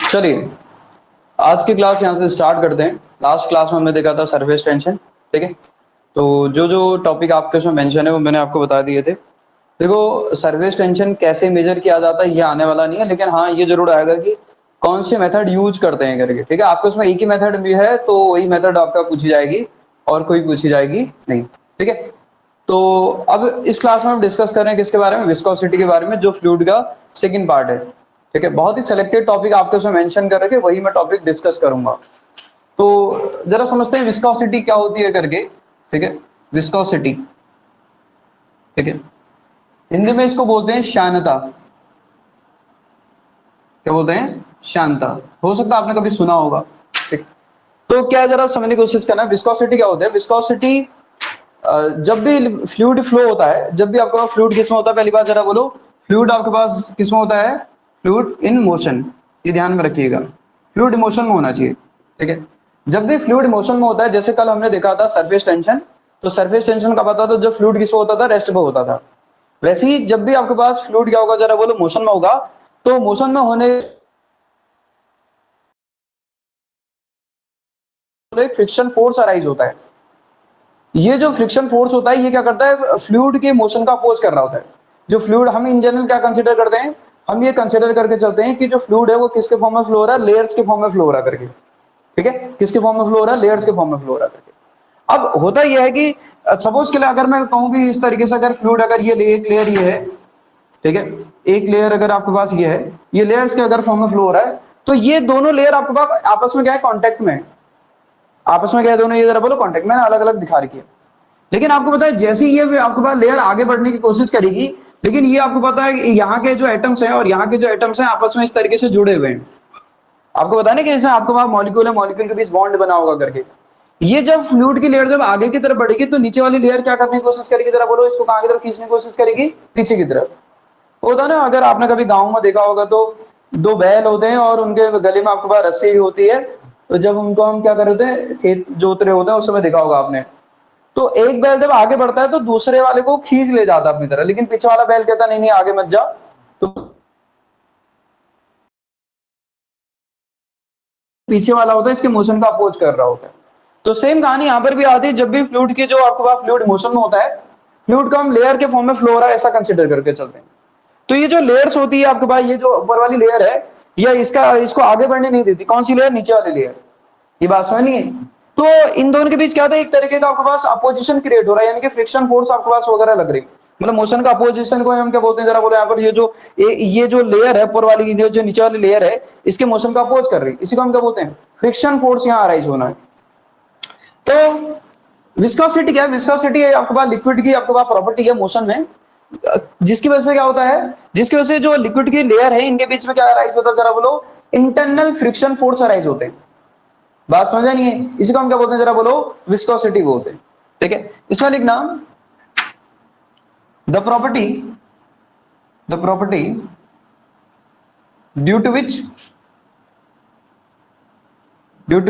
चलिए आज की क्लास यहाँ से स्टार्ट करते हैं। लास्ट क्लास में हमने देखा था सरफेस टेंशन, ठीक है। तो जो जो टॉपिक आपके उसमें मेंशन है वो मैंने आपको बता दिए थे। देखो सरफेस टेंशन कैसे मेजर किया जाता है ये आने वाला नहीं है, लेकिन हाँ ये जरूर आएगा कि कौन से मेथड यूज करते हैं करके, ठीक है। आपके उसमें एक ही मेथड भी है तो वही मेथड आपका पूछी जाएगी और कोई पूछी जाएगी नहीं, ठीक है। तो अब इस क्लास में हम डिस्कस कर रहे हैं किसके बारे में, विस्कोसिटी के बारे में, जो फ्लूइड का सेकंड पार्ट है, ठीक है। बहुत ही सिलेक्टेड टॉपिक आपके उसमें मेंशन कर रखे, वही मैं टॉपिक डिस्कस करूंगा। तो जरा समझते हैं विस्कोसिटी क्या होती है करके, ठीक है। विस्कोसिटी, ठीक है, हिंदी में इसको बोलते हैं श्यानता। क्या बोलते हैं? श्यानता। हो सकता है आपने कभी सुना होगा, ठीक। तो क्या जरा समझने की कोशिश करना, विस्कोसिटी क्या होता है। विस्कोसिटी जब भी फ्लूइड फ्लो होता है, जब भी आपके पास फ्लूइड किसमें होता है, पहली बात जरा बोलो, फ्लूइड आपके पास किसमें होता है? फ्लूइड इन मोशन, ये ध्यान में रखिएगा, फ्लूइड मोशन में होना चाहिए, ठीक है। जब भी फ्लूइड मोशन में होता है, जैसे कल हमने देखा था सरफेस टेंशन, तो सरफेस टेंशन का पता था जब फ्लूइड किसमें होता था? रेस्ट पे होता था। वैसे ही जब भी आपके पास फ्लूइड क्या होगा, जरा बोलो, मोशन में होगा। तो मोशन में होने फ्रिक्शन फोर्स अराइज होता है। ये जो फ्रिक्शन फोर्स होता है ये क्या करता है? फ्लूइड के मोशन का अपोज कर रहा होता है। जो फ्लूइड हम इन जनरल क्या कंसीडर करते हैं, हम ये कंसीडर करके चलते हैं कि जो फ्लूइड है वो किसके फॉर्म में फ्लो हो रहा है? लेयर्स के फॉर्म में फ्लो हो रहा है करके, ठीक है। किसके फॉर्म में फ्लो हो रहा है? लेयर्स के फॉर्म में फ्लो हो रहा है करके। अब होता यह है कि सपोज के लिए अगर मैं कहूं कि इस तरीके से, अगर फ्लूइड, अगर ये एक लेयर ये है, ठीक है, एक लेयर अगर आपके पास ये है, ये लेयर्स के अगर फॉर्म में फ्लो हो रहा है, तो ये दोनों लेयर आपके पास आपस में क्या है? कॉन्टेक्ट में। आपस में क्या है दोनों? ये जरा बोलो, कॉन्टेक्ट में, अलग अलग दिखा रखी है। लेकिन आपको पता है जैसे ही ये आपके पास लेयर आगे बढ़ने की कोशिश करेगी, लेकिन ये आपको पता है कि यहाँ के जो एटम्स हैं और यहाँ के जो एटम्स हैं आपस में इस तरीके से जुड़े हुए हैं। आपको पता है ना कि जैसे आपके पास मॉलिक्यूल है, मॉलिक्यूल के बीच बॉन्ड बना होगा करके। ये जब फ्लूइड की लेयर जब आगे की तरफ बढ़ेगी तो नीचे वाली लेयर क्या करने की कोशिश करेगी? जरा बोलो, इसको कहाँ की तरफ खींचने की कोशिश करेगी? पीछे की तरफ। होता है ना, अगर आपने कभी गाँव में देखा होगा तो दो बैल होते हैं और उनके गले में आपके पास रस्सी होती है। तो जब उनको हम क्या कर रहे होते हैं, खेत जोत रहे होते हैं, उस समय देखा होगा आपने। तो एक बैल जब आगे बढ़ता है तो दूसरे वाले को खींच ले जाता अपनी तरह, लेकिन पीछे वाला बैल कहता नहीं नहीं आगे मत जा। तो पीछे वाला होता है इसके मोशन का अपोज कर रहा होता है। तो सेम कहानी यहां पर भी आती है, जब भी फ्लूइड की जो आपके पास फ्लूइड मोशन में होता है, फ्लूइड का हम लेयर के फॉर्म में फ्लो हो रहा है ऐसा कंसिडर करके चलते हैं। तो ये जो लेयर्स होती है आपके पास, ये जो ऊपर वाली लेयर है, या इसको आगे बढ़ने नहीं देती। कौन सी लेयर? नीचे वाली लेयर। ये बात समझ नहीं है? तो इन दोनों के बीच क्या था, एक तरीके का आपके पास अपोजिशन क्रिएट हो रहा है, यानी कि फ्रिक्शन फोर्स आपके पास वगैरह लग रही, मतलब मोशन का अपोजिशन को हम क्या बोलते हैं? जरा बोलो यहाँ पर, ये जो लेयर है ऊपर वाली, जो नीचे वाली लेयर है, इसके मोशन का अपोज कर रही, इसी को हम क्या बोलते हैं? फ्रिक्शन फोर्स यहाँ अराइज होना है। तो विस्कोसिटी क्या है? विस्कोसिटी है आपके पास लिक्विड की आपके पास प्रॉपर्टी है मोशन में, जिसकी वजह से क्या होता है, जिसकी वजह से जो लिक्विड की लेयर है इनके बीच में क्या अराइज होता है? जरा बोलो, इंटरनल फ्रिक्शन फोर्स अराइज होते हैं। बात समझा नहीं है? इसी को हम क्या बोलते हैं? जरा बोलो, विस्कोसिटी बोलते हैं, ठीक है। इसमें लिखना, the property due to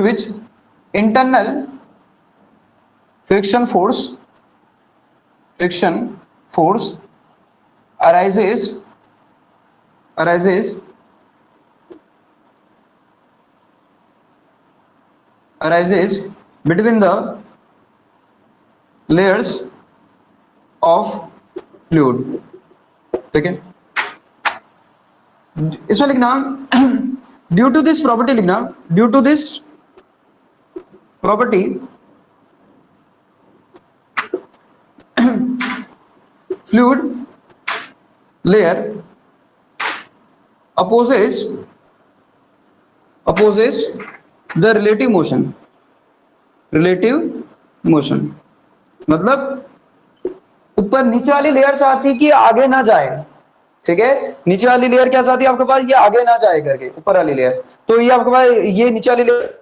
which internal friction force arises between the layers of fluid, ठीक है। इसमें लिखना ड्यू टू दिस प्रॉपर्टी, लिखना due to this property fluid layer opposes the relative motion। मतलब ऊपर नीचे वाली लेयर चाहती है कि आगे ना जाए, ठीक है। नीचे वाली लेयर क्या चाहती है आपके पास? ये आगे ना जाए करके, ऊपर वाली लेयर। तो ये आपके पास ये नीचे वाली लेयर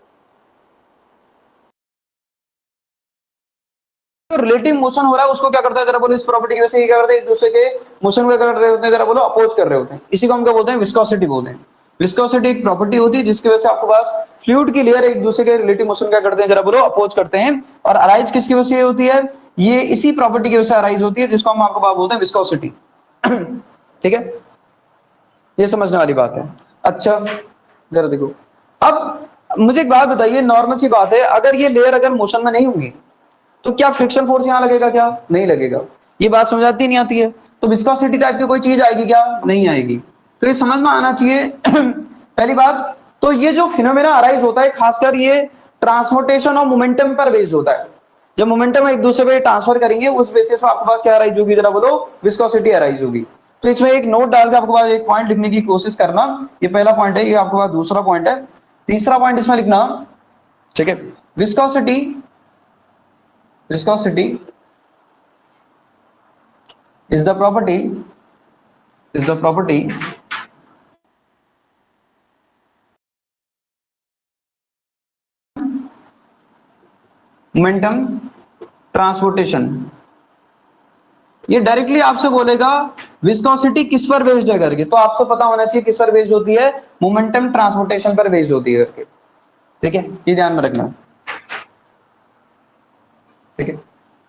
रिलेटिव मोशन हो रहा है, उसको क्या करता है? जरा बोलो, इस प्रॉपर्टी की वजह से ये क्या करते हैं? एक दूसरे के मोशन को कर रहे होते हैं, जरा बोलो, अपोज कर रहे होते हैं। इसी को हम क्या बोलते हैं? विस्कोसिटी बोलते हैं। विस्कोसिटी एक प्रॉपर्टी होती है जिसकी वजह से आपके पास फ्लूइड की लेयर एक दूसरे के रिलेटिव मोशन क्या करते हैं? जरा बोलो, अपोज करते हैं। और अराइज किसकी वजह से होती है? ये इसी प्रॉपर्टी की वजह से अराइज होती है, जिसको हम आपको बात बोलते हैं विस्कोसिटी, ठीक है। ये समझने वाली बात है। अच्छा, जरा देखो, अब मुझे एक बात बताइए, नॉर्मल सी बात है, अगर ये लेयर अगर मोशन में नहीं होंगी तो क्या फ्रिक्शन फोर्स यहां लगेगा? क्या नहीं लगेगा? ये बात समझ आती नहीं आती है? तो विस्कोसिटी टाइप की कोई चीज आएगी क्या? नहीं आएगी। तो ये समझ में आना चाहिए पहली बात तो ये जो फिनोमेना अराइज होता है खासकर ये ट्रांसपोर्टेशन और मोमेंटम पर बेस्ड होता है। जब मोमेंटम एक दूसरे पे ट्रांसफर करेंगे उस बेसिस पर आपके पास क्या अराइज होगी, जरा बोलो, विस्कोसिटी अराइज होगी। तो इसमें एक नोट डाल के आपके पास एक पॉइंट लिखने की कोशिश करना। ये पहला पॉइंट है, ये आपके पास दूसरा पॉइंट है। तीसरा पॉइंट इसमें लिखना, ठीक है, viscosity, viscosity is the property, is the property momentum transportation. ये डायरेक्टली आपसे बोलेगा विस्कोसिटी किस पर बेस्ड है करके, तो आपको पता होना चाहिए किस पर बेस्ड होती है, मोमेंटम ट्रांसपोर्टेशन पर बेस्ड होती है करके, ठीक है, ये ध्यान में रखना, ठीक है।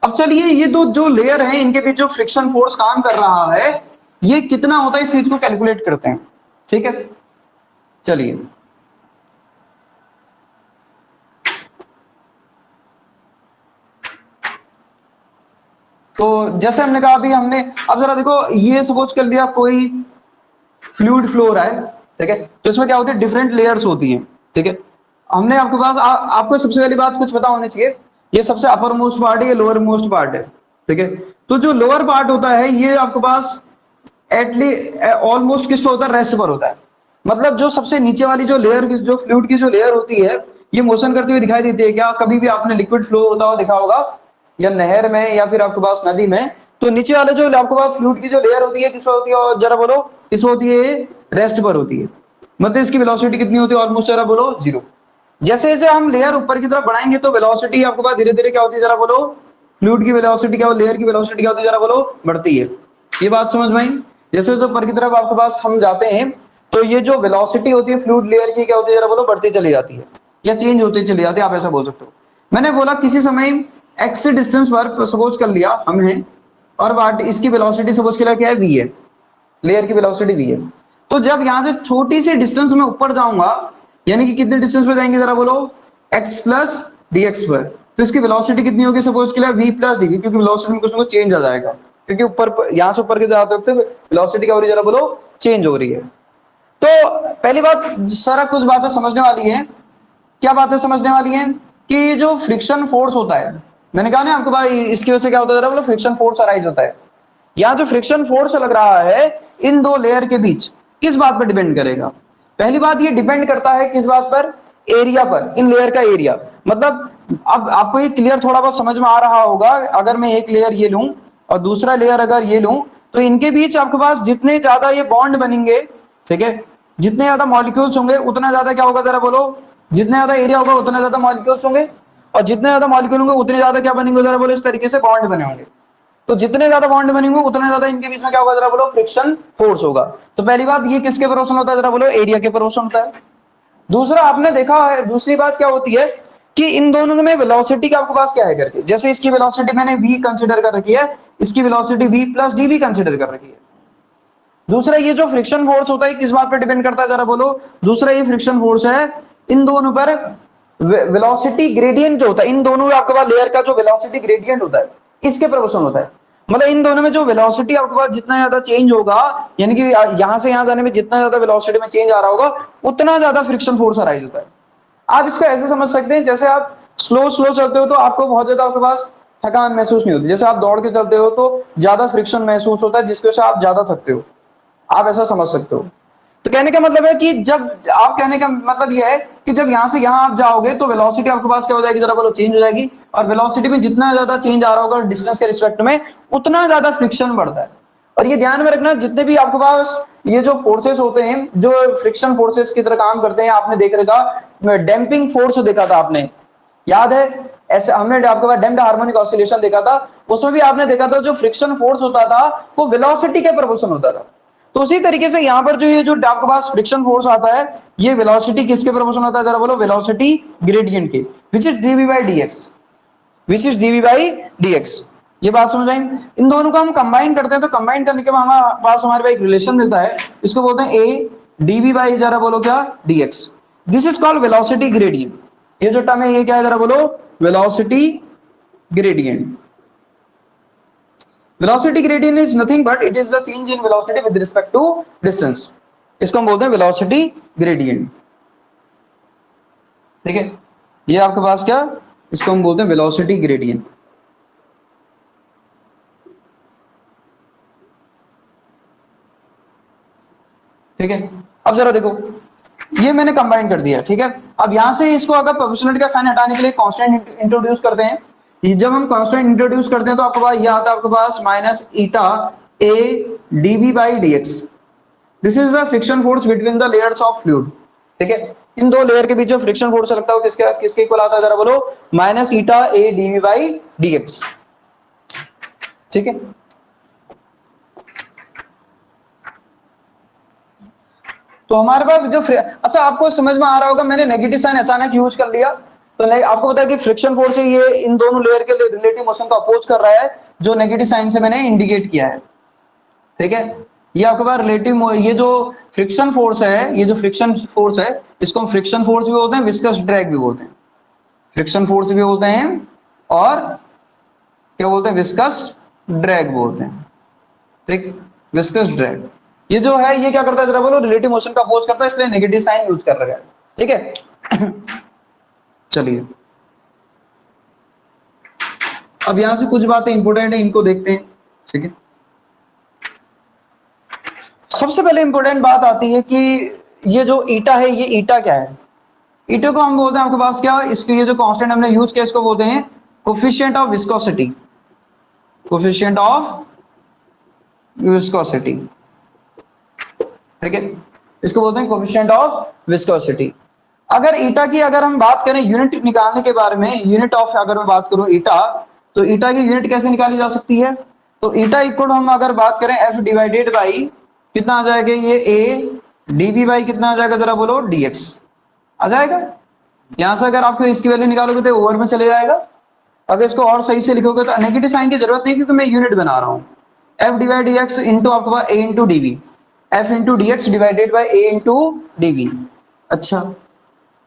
अब चलिए ये दो जो लेयर हैं इनके बीच जो फ्रिक्शन फोर्स काम कर रहा है ये कितना होता है इस चीज को कैलकुलेट करते हैं, ठीक है। चलिए तो जैसे हमने कहा अभी हमने, अब जरा देखो ये सपोज कर लिया कोई फ्लूइड फ्लो हो रहा है, ठीक है, तो इसमें क्या होती है, डिफरेंट लेयर्स होती हैं, ठीक है। हमने आपके पास आपको सबसे पहली बात कुछ पता होनी चाहिए, ये सबसे अपर मोस्ट पार्ट है, ये लोअर मोस्ट पार्ट है, ठीक है। तो जो लोअर पार्ट होता है ये आपके पास एटलीस्ट ऑलमोस्ट किस पर होता है, रेस्ट पर होता है। मतलब जो सबसे नीचे वाली जो लेयर, जो फ्लूइड की जो लेयर होती है ये मोशन करती हुई दिखाई देती है क्या? कभी भी आपने लिक्विड फ्लो होता हुआ देखा होगा या नहर में या फिर आपके पास नदी में, तो नीचे वाले जो आपके पास फ्लूइड की जो लेयर होती है किस पर होती है, और जरा बोलो, किस पर होती है, रेस्ट पर होती है। मतलब इसकी वेलोसिटी कितनी होती है, ऑलमोस्ट जरा बोलो, जीरो। जैसे जैसे हम लेयर ऊपर की तरफ बढ़ाएंगे तो वेलोसिटी आपके पास धीरे धीरे क्या होती है, जरा बोलो, फ्लूइड की वेलोसिटी क्या, लेयर की वेलोसिटी क्या होती है, जरा बोलो, बढ़ती है। ये बात समझ में आई? जैसे जैसे ऊपर की तरफ आपके पास हम जाते हैं तो ये जो वेलोसिटी होती है फ्लूइड लेयर की क्या होती है, जरा बोलो, बढ़ती चली जाती है या चेंज होती चली जाती है, आप ऐसा बोल सकते हो। मैंने बोला किसी समय एक्स डिस्टेंस पर सपोज कर लिया हम हैं और वाट इसकी वेलोसिटी सपोज किया क्या है, वी है, लेयर की वेलोसिटी वी है। तो जब यहां से छोटी सी डिस्टेंस में ऊपर जाऊंगा, यानी कि कितने डिस्टेंस पे जाएंगे, जरा बोलो, x प्लस dx पर, तो इसकी वेलोसिटी कितनी होगी, सपोज के लिए v प्लस डी, क्योंकि वेलोसिटी में कुछ ना कुछ चेंज आ जाएगा, क्योंकि ऊपर यहां से ऊपर के जाते वक्त वेलोसिटी क्या हो रही है, जरा बोलो, चेंज हो रही है। तो पहली बात सारा कुछ बातें समझने वाली है। क्या बातें समझने वाली हैं कि जो फ्रिक्शन फोर्स होता है, मैंने कहा ना आपके पास इसकी वजह से क्या होता है, जरा बोलो, फ्रिक्शन फोर्स अराइज होता है। यहाँ जो फ्रिक्शन फोर्स लग रहा है इन दो लेयर के बीच किस बात पर डिपेंड करेगा? पहली बात ये डिपेंड करता है किस बात पर, एरिया पर, इन लेयर का एरिया। मतलब अब आपको ये क्लियर थोड़ा बहुत समझ में आ रहा होगा, अगर मैं एक लेयर ये लूं और दूसरा लेयर अगर ये लूं तो इनके बीच आपके पास जितने ज्यादा ये बॉन्ड बनेंगे, ठीक है, जितने ज्यादा मॉलिक्यूल्स होंगे उतना ज्यादा क्या होगा, जरा बोलो, जितने ज्यादा एरिया होगा उतने ज्यादा मॉलिक्यूल्स होंगे, और जितने ज्यादा मॉलिक्यूल होंगे उतने ज्यादा क्या बनेंगे, जरा बोलो, इस तरीके से बॉन्ड बने होंगे। तो जितने ज्यादा बॉन्ड बनेंगे उतने ज्यादा इनके बीच में क्या होगा, जरा बोलो, फ्रिक्शन फोर्स होगा। तो पहली बात ये किसके प्रोपोर्शनल होता है, जरा बोलो, एरिया के प्रोपोर्शनल होता है। दूसरा आपने देखा है, दूसरी बात क्या होती है कि इन दोनों में वेलोसिटी का आपके पास क्या है करके, जैसे इसकी वेलोसिटी मैंने v कंसीडर कर रखी है, इसकी वेलोसिटी v प्लस डी भी कंसीडर कर रखी है। दूसरा ये जो फ्रिक्शन फोर्स होता है किस बात पर डिपेंड करता है, जरा बोलो, दूसरा ये फ्रिक्शन फोर्स है इन दोनों पर वेलोसिटी ग्रेडियंट जो होता है, इन दोनों आपके पास लेयर का जो वेलोसिटी ग्रेडियंट होता है इसके प्रोपोर्शनल होता है। मतलब इन दोनों में जो वेलोसिटी आपके पास जितना ज्यादा चेंज होगा, यानी कि यहां से यहां जाने में जितना ज्यादा वेलोसिटी में चेंज आ रहा होगा उतना ज्यादा फ्रिक्शन फोर्स अराइज होता है। आप इसको ऐसे समझ सकते हैं, जैसे आप स्लो स्लो चलते हो तो आपको बहुत ज्यादा आपके पास थकान महसूस नहीं होती, जैसे आप दौड़ के चलते हो तो ज्यादा फ्रिक्शन महसूस होता है जिसकी वजह से आप ज्यादा थकते हो, आप ऐसा समझ सकते हो। तो कहने का मतलब है कि जब आप, कहने का मतलब यह है कि जब यहां से यहां आप जाओगे तो वेलोसिटी आपके पास क्या हो जाएगी, जरा बोलो, चेंज हो जाएगी, और वेलोसिटी में जितना ज्यादा चेंज आ रहा होगा डिस्टेंस के रिस्पेक्ट में उतना ज्यादा फ्रिक्शन बढ़ता है। और ये ध्यान में रखना, जितने भी आपके पास ये जो फोर्सेस होते हैं जो फ्रिक्शन फोर्सेस की तरह काम करते हैं, आपने देख रखा डैम्पिंग फोर्स देखा था आपने, याद है? ऐसे हमने आपके पास डैम्प्ड हार्मोनिक ऑसिलेशन देखा था, उसमें भी आपने देखा था जो फ्रिक्शन फोर्स होता था वो वेलोसिटी के प्रोपोर्शनल होता था। तो उसी तरीके से यहाँ पर जो ये जो आपके पास फ्रिक्शन फोर्स आता है ये वेलोसिटी किसके प्रोपोर्शनल होता है, जरा बोलो, वेलोसिटी ग्रेडियंट के, which is dv by dx, which is dv by dx। ये बात समझ आई? इन दोनों को हम कंबाइन करते हैं तो कंबाइन करने के बाद हमारे पास एक रिलेशन मिलता है, इसको बोलते हैं a dv बाई जरा बोलो क्या dx। This is called velocity gradient. ये जो टर्म है ये क्या है जरा बोलो, velocity gradient. Velocity gradient is nothing but it is the change in velocity with respect to distance. इसको हम बोलते हैं वेलोसिटी ग्रेडियंट। ठीक है, ये आपके पास क्या, इसको हम बोलते हैं वेलोसिटी ग्रेडियंट। ठीक है, अब जरा देखो, ये मैंने कंबाइन कर दिया। ठीक है, अब यहां से इसको अगर प्रोपोर्शनलिटी का साइन हटाने के लिए कांस्टेंट इंट्रोड्यूस करते हैं, जब हम कांस्टेंट इंट्रोड्यूस करते हैं तो आपके पास ये आता है आपके पास minus eta A dv by dx. This is the friction force between the layers of fluid. ठीक है, इन दो लेयर के बीच जो फ्रिक्शन फोर्स लगता है वो किसके किसके इक्वल आता है जरा बोलो, minus eta A dv by dx. ठीक है, तो हमारे पास जो अच्छा आपको समझ में आ रहा होगा, मैंने नेगेटिव साइन अचानक यूज कर लिया तो आपको पता है कि फ्रिक्शन फोर्स है ये इन दोनों लेयर के रिलेटिव मोशन को अपोज कर रहा है, जो नेगेटिव साइन से मैंने इंडिकेट किया है। ठीक है, ये आपके पास रिलेटिव, ये जो फ्रिक्शन फोर्स है, ये जो फ्रिक्शन फोर्स है इसको हम फ्रिक्शन फोर्स भी बोलते हैं, विस्कस ड्रैग भी बोलते हैं। फ्रिक्शन फोर्स भी बोलते हैं और क्या बोलते हैं, विस्कस ड्रैग बोलते हैं। ठीक, विस्कस ड्रैग ये जो है ये क्या करता है जरा बोलो, रिलेटिव मोशन का अपोज करता है, इसलिए नेगेटिव साइन यूज कर रहा है। ठीक है चलिए, अब यहां से कुछ बातें इंपॉर्टेंट है, इनको देखते हैं। ठीक है, सबसे पहले इंपॉर्टेंट बात आती है कि ये जो ईटा है, ये ईटा क्या है। ईटा को हम बोलते हैं आपके पास क्या, इसके ये जो कांस्टेंट हमने यूज किया इसको बोलते हैं coefficient of viscosity. Coefficient of viscosity. ठीक है, इसको बोलते हैं कोफिशिएंट ऑफ विस्कोसिटी। अगर ईटा की अगर हम बात करें यूनिट निकालने के बारे में, यूनिट ऑफ अगर मैं बात करूं ईटा, तो ईटा की यूनिट कैसे निकाली जा सकती है, तो ईटा इक्वल हम अगर बात करें एफ डिवाइडेड बाई कितना आ जाएगा, ये ए डीवी बाई कितना आ जाएगा जरा बोलो, डीएक्स आ जाएगा। यहां से अगर आपको इसकी वैल्यू निकालोगे तो ओवर में चले जाएगा। अगर इसको और सही से लिखोगे तो नेगेटिव साइन की जरूरत नहीं क्योंकि मैं यूनिट बना रहा हूं। एफ डिवाइड डीएक्स इंटू आपका A into dv, F into dx divided by A into dv. अच्छा,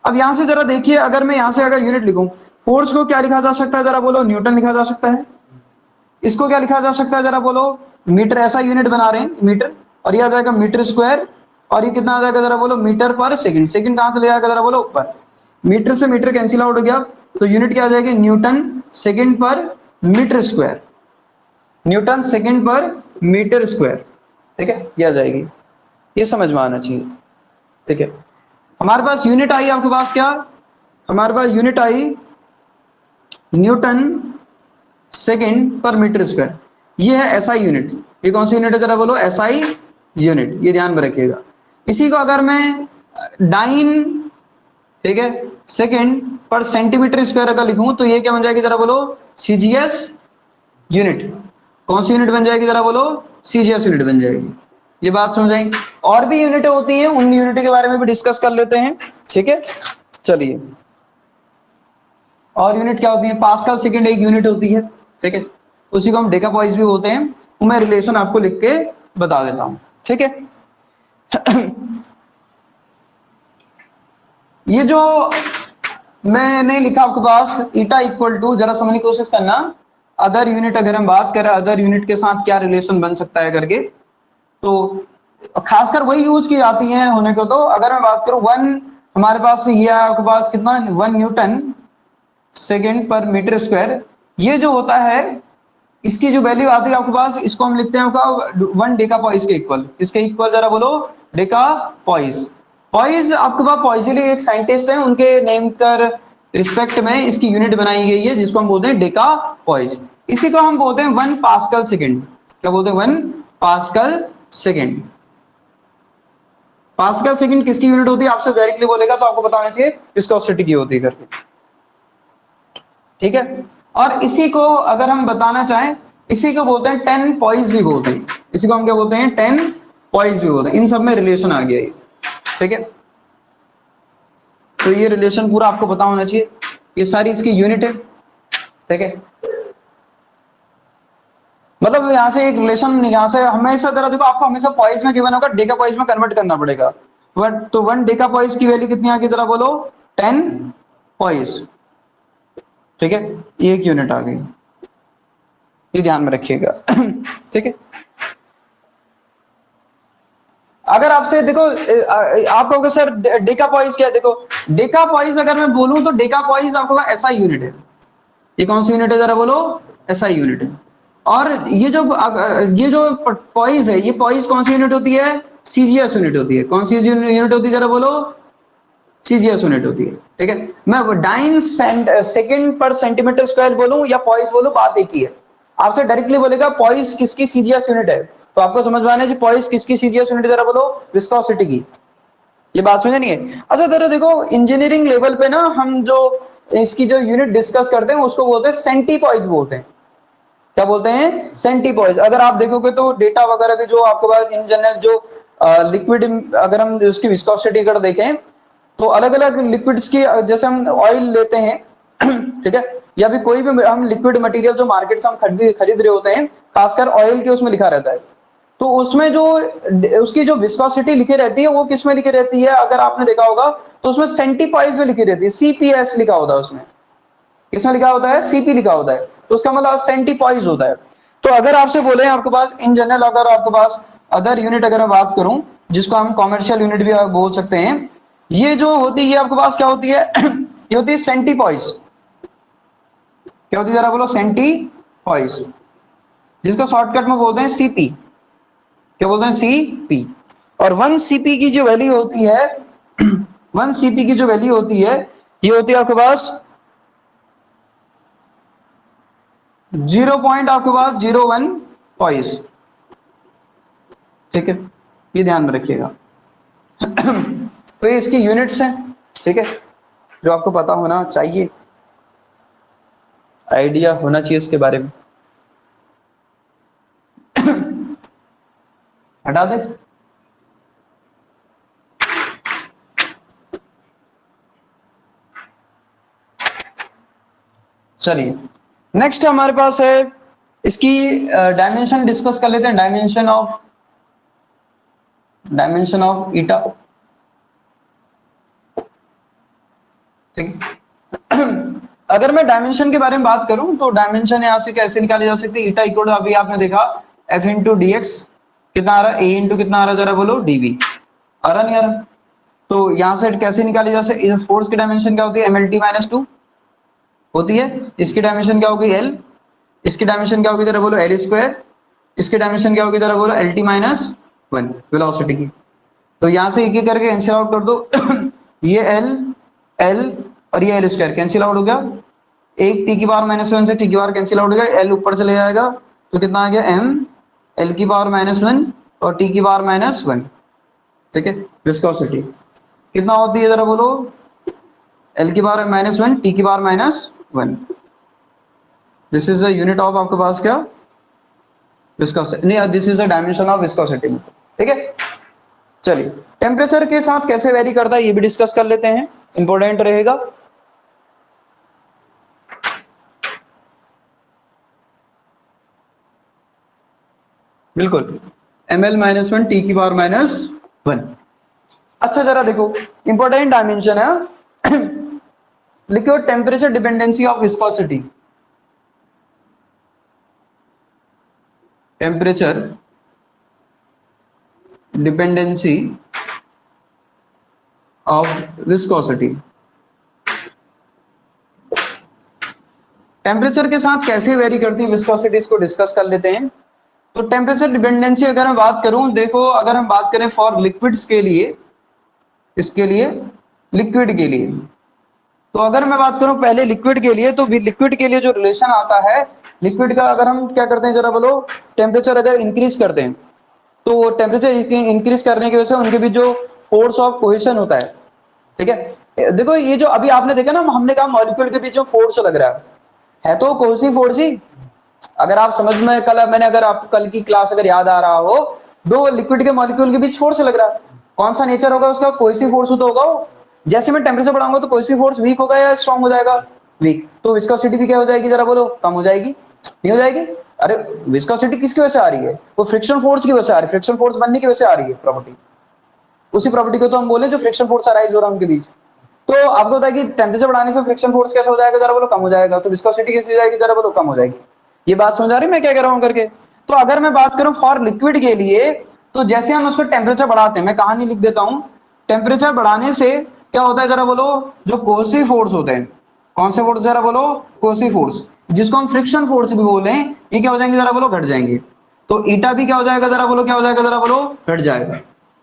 अब यहां से जरा देखिए, अगर मैं यहां से अगर यूनिट लिखूं, फोर्स को क्या लिखा जा सकता है जरा बोलो, न्यूटन लिखा जा सकता है। इसको क्या लिखा जा सकता है जरा बोलो, मीटर, ऐसा यूनिट बना रहे हैं मीटर, और ये आ जाएगा मीटर स्क्वायर, और ये कितना आ जाएगा जरा बोलो, मीटर पर सेकंड। सेकंड कहां से ले जाएगा जरा बोलो, ऊपर। मीटर से मीटर कैंसिल आउट हो गया तो यूनिट क्या आ जाएगी, न्यूटन सेकंड पर मीटर स्क्वायर। न्यूटन सेकंड पर मीटर स्क्वायर। ठीक है, ये आ जाएगी, ये समझ में आना चाहिए। ठीक है, हमारे पास यूनिट आई आपके पास क्या, हमारे पास यूनिट आई न्यूटन सेकंड पर मीटर स्क्वायर। ये है एसआई यूनिट। ये कौन सी यूनिट है जरा बोलो, एसआई यूनिट, ये ध्यान में रखिएगा। इसी को अगर मैं डाइन, ठीक है, सेकंड पर सेंटीमीटर स्क्वायर अगर लिखूं तो ये क्या बन जाएगी जरा बोलो, सीजीएस यूनिट। कौन सी यूनिट बन जाएगी जरा बोलो, सीजीएस यूनिट बन जाएगी। ये बात समझ आई। और भी यूनिट होती है, उन यूनिट के बारे में भी डिस्कस कर लेते हैं। ठीक है, चलिए, और यूनिट क्या होती है, पास्कल सेकंड एक यूनिट होती है। ठीक है, उसी को हम डेकापॉइस भी बोलते हैं। मैं रिलेशन आपको लिख के बता देता हूं। ठीक है ये जो मैंने लिखा आपके पास ईटा इक्वल टू, जरा समझने की कोशिश करना, अदर यूनिट, अगर हम बात करें अदर यूनिट के साथ क्या रिलेशन बन सकता है करके, तो खासकर वही यूज की जाती है होने को। तो अगर मैं बात करूं वन, हमारे पास ये आपके पास कितना, 1 न्यूटन सेकेंड पर मीटर स्क्वायर, ये जो होता है इसकी जो वैल्यू आती है आपके पास, इसको हम लिखते हैं आपका 1 डेकापॉइस के इक्वल। किसके इक्वल जरा बोलो, डेकापॉइस। पॉइस आपके पास पॉइजली एक साइंटिस्ट है, उनके नेम कर रिस्पेक्ट में इसकी यूनिट बनाई गई है जिसको हम बोलते हैं डेकापॉइस। इसी को हम बोलते हैं 1 पास्कल सेकेंड। क्या बोलते हैं, 1 पास्कल सेकेंड। पास्कल सेकेंड किसकी यूनिट होती है, आपसे डायरेक्टली बोलेगा तो आपको बताना चाहिए विस्कोसिटी की होती है करके। ठीक है, और इसी को अगर हम बताना चाहें, इसी को बोलते हैं 10 पॉइस भी बोलते हैं। इसी को हम क्या बोलते हैं, 10 पॉइस भी बोलते हैं। इन सब में रिलेशन आ गया ये। ठीक है, तो ये रिलेशन पूरा आपको पता होना चाहिए, ये सारी इसकी यूनिट है। ठीक है, मतलब यहां से एक रिलेशन, यहां से हमेशा जरा देखो, आपको हमेशा पॉइस में गिवन होगा, डेका पॉइस में कन्वर्ट करना पड़ेगा। तो 1 डेका पॉइस की वैल्यू कितनी आ गई जरा बोलो, 10 पॉइस। ठीक है, ये एक यूनिट आ गई, ये ध्यान में रखिएगा। ठीक है, अगर आपसे देखो आप कहोगे सर डेका पॉइस क्या है, देखो डेका पॉइस अगर मैं बोलूं तो डेका पॉइस आपको एसआई यूनिट है। ये कौन सी यूनिट है जरा बोलो, एसआई यूनिट है। और ये जो पॉइस है, ये पॉइस कौन सी यूनिट होती है, सीजीएस यूनिट होती है। कौन सी यूनिट होती है जरा बोलो, सीजीएस यूनिट होती है। ठीक है, मैं डाइन सेकेंड पर सेंटीमीटर स्क्वायर बोलूं या पॉइस बोलूं, बात एक ही है। आपसे डायरेक्टली बोलेगा पॉइस किसकी सीजीएस यूनिट है, तो आपको समझ में आने से पॉइस किसकी सीजीएस यूनिट जरा बोलो, विस्कोसिटी की। ये बात समझ नहीं है। अच्छा जरा देखो, इंजीनियरिंग लेवल पे ना हम जो इसकी जो यूनिट डिस्कस करते हैं उसको बोलते हैं सेंटीपॉइस बोलते हैं। क्या बोलते हैं, सेंटीपॉइस। अगर आप देखोगे तो डेटा वगैरह भी जो आपके पास इन जनरल जो लिक्विड, अगर हम उसकी विस्कोसिटी अगर देखें तो अलग अलग लिक्विड्स की, जैसे हम ऑयल लेते हैं, ठीक है, या भी कोई भी हम लिक्विड मटेरियल जो मार्केट से हम खरीद रहे होते हैं, खासकर ऑयल के उसमें लिखा रहता है, तो उसमें जो उसकी जो विस्कोसिटी लिखी रहती है वो किस में लिखी रहती है, अगर आपने देखा होगा तो उसमें सेंटीपॉइस में लिखी रहती है, सीपीएस लिखा होता है उसमें। किसमें लिखा होता है, सीपी लिखा होता है, तो उसका मतलब सेंटीपॉइस होता है। तो अगर आपसे बोले आपके पास इन जनरल, अगर आपके पास अदर यूनिट अगर मैं बात करूं, जिसको हम कॉमर्शियल यूनिट भी बोल सकते हैं, ये जो होती है आपके पास क्या होती है, ये होती है सेंटीपॉइस। क्या होती है जरा बोलो, सेंटीपॉइस, जिसको शॉर्टकट में बोलते हैं सीपी। क्या बोलते हैं, सीपी। और 1 सीपी की जो वैल्यू होती है, 1 सीपी की जो वैल्यू होती है, ये होती है आपके पास 0 पॉइंट आपके पास 01 पॉइस। ठीक है, ये ध्यान में रखिएगा। तो ये इसकी यूनिट्स हैं। ठीक है, जो आपको पता होना चाहिए, आइडिया होना चाहिए इसके बारे में। हटा दे। चलिए, नेक्स्ट हमारे पास है इसकी डायमेंशन डिस्कस कर लेते हैं। Dimension of eta. ठीक है, अगर मैं डायमेंशन के बारे में बात करूं तो डायमेंशन यहां से कैसे निकाले जा सकते हैं, ईटा इक्वल, अभी आपने देखा एफ इंटू डी एक्स, कितना आ रहा है, ए इंटू कितना आ रहा है जरा बोलो, डीवी। आ रहा नहीं आ रहा, तो यहां से कैसे निकाली जा सकती है, फोर्स की डायमेंशन क्या होती है, mlt-2 होती है। इसकी डायमेंशन क्या होगी, एल। इसकी डायमेंशन क्या होगी जरा बोलो, एल स्क्वायर। इसकी डायमेंशन क्या होगी जरा बोलो, lt-1 वेलोसिटी की। तो यहां से एक एक करके कैंसिल आउट कर दो। ये एल, एल और ये एल स्क्वायर कैंसिल आउट हो गया। एक टी की पावर -1 से टी की पावर कैंसिल आउट हो गया, एल ऊपर चले जाएगा, तो कितना आ गया, एम एल की पावर -1 और टी की पावर -1। ठीक है, विस्कोसिटी कितना होती है जरा बोलो, एल की पावर -1 टी की power -1। This is the unit of आपके पास क्या, विस्कोसिटी, नहीं this is the dimension of viscosity. ठीक है, चलिए टेम्परेचर के साथ कैसे वेरी करता है ये भी डिस्कस कर लेते हैं, इंपॉर्टेंट रहेगा। बिल्कुल, ml-1 टी की पावर -1। अच्छा जरा देखो, इंपॉर्टेंट डायमेंशन है। लिखो temperature dependency of viscosity. Temperature dependency of viscosity. Temperature के साथ कैसे वेरी करती है विस्कोसिटी, इसको डिस्कस कर लेते हैं। तो टेम्परेचर डिपेंडेंसी अगर मैं बात करूं, देखो अगर हम बात करें फॉर लिक्विड्स के लिए, इसके लिए लिक्विड के लिए, तो अगर मैं बात करूं पहले लिक्विड के लिए, तो लिक्विड के लिए जो रिलेशन आता है, लिक्विड का अगर हम क्या करते हैं जरा बोलो, टेम्परेचर अगर इंक्रीज करते हैं, तो टेम्परेचर इंक्रीज करने की वजह से उनके बीच जो फोर्स ऑफ कोहेशन होता है, ठीक है, देखो ये जो अभी आपने देखा ना, हमने कहा मॉलिक्यूल के बीच में फोर्स लग रहा है तो कोसी फोर्स ही। अगर आप समझ में, कल मैंने, अगर आपको कल की क्लास अगर याद आ रहा हो, दो लिक्विड के मॉलिक्यूल के बीच फोर्स लग रहा है, कौन सा नेचर होगा उसका, कोहेसिव फोर्स तो होगा। जैसे मैं टेम्परेचर बढ़ाऊंगा तो कोहेसिव फोर्स वीक होगा या स्ट्रांग हो जाएगा, वीक। तो विस्कोसिटी भी क्या हो जाएगी जरा बोलो, कम हो जाएगी, नहीं हो जाएगी। अरे विस्कोसिटी किसकी वजह से आ रही है, वो फ्रिक्शन फोर्स की वजह से आ रही है, फ्रिक्शन फोर्स बनने की वजह से आ रही है प्रॉपर्टी। उसी प्रॉपर्टी को तो हम बोले जो फ्रिक्शन फोर्स अराइज हो रहा है उनके बीच। तो आपको होता है कि टेम्परेचर बढ़ाने से फ्रिक्शन फोर्स कैसा हो जाएगा, जरा बोलो कम हो जाएगा, तो विस्कोसिटी कैसी हो जाएगी, जरा बोलो कम हो जाएगी। ये बात समझ आ रही है मैं क्या कह रहा हूं करके। तो अगर मैं बात करूं फॉर लिक्विड के लिए, तो जैसे हम उसको टेम्परेचर बढ़ाते हैं, मैं कहानी लिख देता हूं, टेम्परेचर बढ़ाने से क्या होता है जरा बोलो, जो कोसी फोर्स होते हैं, कौन से फोर्स जरा बोलो, कोसी फोर्स, जिसको हम फ्रिक्शन फोर्स भी बोले, ये क्या हो जाएंगे जरा बोलो, घट जाएंगे। तो ईटा भी क्या हो जाएगा जरा बोलो, क्या हो जाएगा जरा बोलो, घट जाएगा।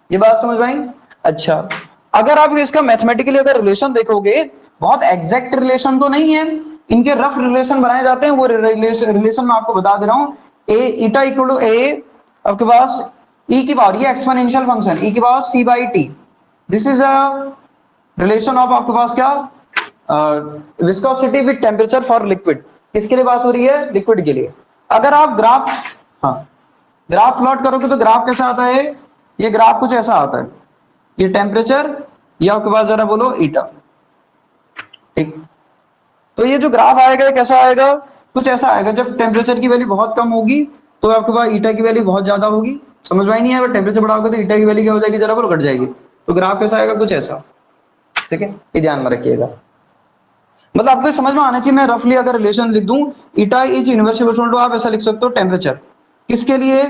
ये बात समझ में आई। अच्छा, अगर आप इसका मैथमेटिकली अगर रिलेशन देखोगे, बहुत एग्जैक्ट रिलेशन तो नहीं है, इनके रफ रिलेशन बनाए जाते हैं, वो रिलेशन मैं आपको बता दे रहा हूं। ए ईटा इक्वल टू ए, आपके पास ई की पावर, ये एक्सपोनेंशियल फंक्शन ई की power c by t, this is a relation of आपके पास क्या, viscosity with temperature for liquid. किसके लिए बात हो रही है, लिक्विड के लिए। अगर आप ग्राफ, हाँ ग्राफ प्लॉट करोगे तो ग्राफ कैसा आता है, ये ग्राफ कुछ ऐसा आता है, ये टेम्परेचर, ये आपके पास जरा बोलो ईटा, ठीक। तो ये जो ग्राफ आएगा ये कैसा आएगा, कुछ ऐसा आएगा, जब टेम्परेचर की वैल्यू बहुत कम होगी तो आपके पास ईटा की वैल्यू बहुत ज्यादा होगी, समझ में ही नहीं है, टेम्परेचर बढ़ाओगे तो ईटा की वैल्यू क्या हो जाएगी जरा बोलो, घट जाएगी। तो ग्राफ कैसा आएगा, कुछ ऐसा, ठीक है, ये ध्यान में रखिएगा। मतलब आपको समझ में आना चाहिए, मैं रफली अगर रिलेशन लिख दूं, ईटा इज इनवर्सिबल टू, आप ऐसा लिख सकते हो, टेम्परेचर किसके लिए,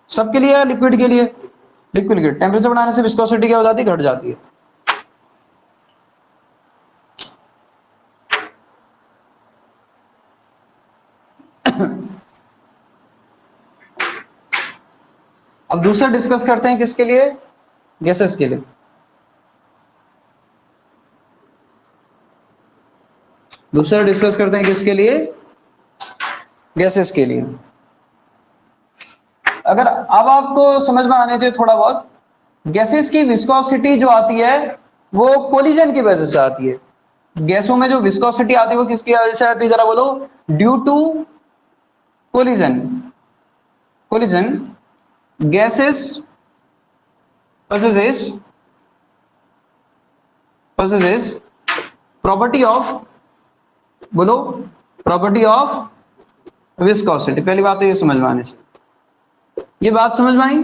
सबके लिए, लिक्विड के लिए, लिक्विड के टेम्परेचर बढ़ाने से विस्कोसिटी क्या हो जाती है, घट जाती है। अब दूसरा डिस्कस करते हैं किसके लिए, गैसेस के लिए। दूसरा डिस्कस करते हैं किसके लिए, गैसेस के लिए। अगर अब आपको समझ में आने चाहिए थोड़ा बहुत, गैसेस की विस्कोसिटी जो आती है वो कोलिजन की वजह से आती है। गैसों में जो विस्कोसिटी आती है वो किसकी वजह से आती है जरा बोलो, due to collision. Collision gases possesses property of, बोलो प्रॉपर्टी ऑफ विस्कोसिटी। पहली बात तो ये समझ में आनी चाहिए, ये बात समझ में आई।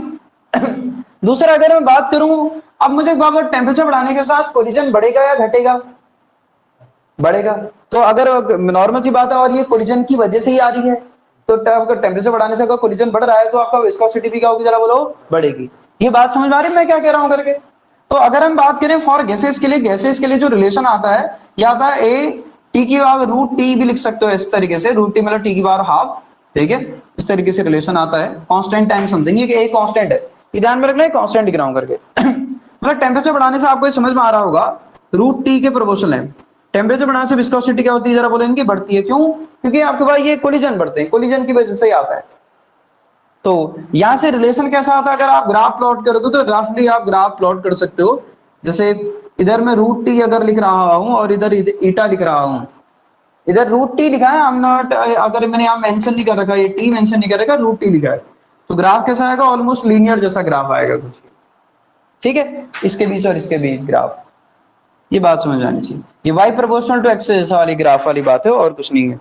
दूसरा अगर मैं बात करूं, अब मुझे टेम्परेचर बढ़ाने के साथ कोलिजन बढ़ेगा या घटेगा, बढ़ेगा। तो अगर नॉर्मल सी बात है और ये कोलिजन की वजह से ही आ रही है, तो टेम्परेचर बढ़ाने से अगर कोलिजन बढ़ रहा है तो आपका विस्कोसिटी भी क्या होगी जरा बोलो, बढ़ेगी। ये बात समझ में आ रही है मैं क्या कह रहा हूं करके। तो अगर हम बात करें फॉर गैसेस के लिए, गैसेस के लिए जो रिलेशन आता है, या आता है ए टी की पावर रूट टी भी लिख सकते हो इस तरीके से, रूट टी मतलब टी की पावर हाफ, ठीक है, इस तरीके से रिलेशन आता है। कांस्टेंट टाइम समथिंग, ये एक कांस्टेंट है, ये ध्यान में रखना है, कांस्टेंट लिख रहा हूं करके। मतलब टेम्परेचर बढ़ाने से आपको समझ में आ रहा होगा, रूट टी के प्रोपोर्शनल है। टेम्परेचर बढ़ाने से विस्कोसिटी क्या होती है जरा बोलो, इनकी बढ़ती है। क्यों, क्योंकि आपके पास ये कोलिजन बढ़ते हैं, कोलिजन की वजह से ही आता है। तो यहां से रिलेशन कैसा आता है, अगर आप ग्राफ प्लॉट करोगे तो रफली आप ग्राफ प्लॉट कर सकते हो। जैसे इधर मैं रूट टी अगर लिख रहा हूं और इधर ईटा लिख रहा हूं, इधर रूट टी लिखा है, आई एम नॉट, अगर मैंने यहां मेंशन नहीं कर रखा, ये टी मेंशन नहीं कर रखा, रूट टी लिखा है, तो ग्राफ कैसा आएगा, ऑलमोस्ट लीनियर जैसा ग्राफ आएगा कुछ, ठीक है, इसके बीच और इसके बीच ग्राफ। ये बात समझ आनी चाहिए, ये वाई प्रोपोर्शनल टू एक्स जैसा वाली ग्राफ वाली बात है और कुछ नहीं है।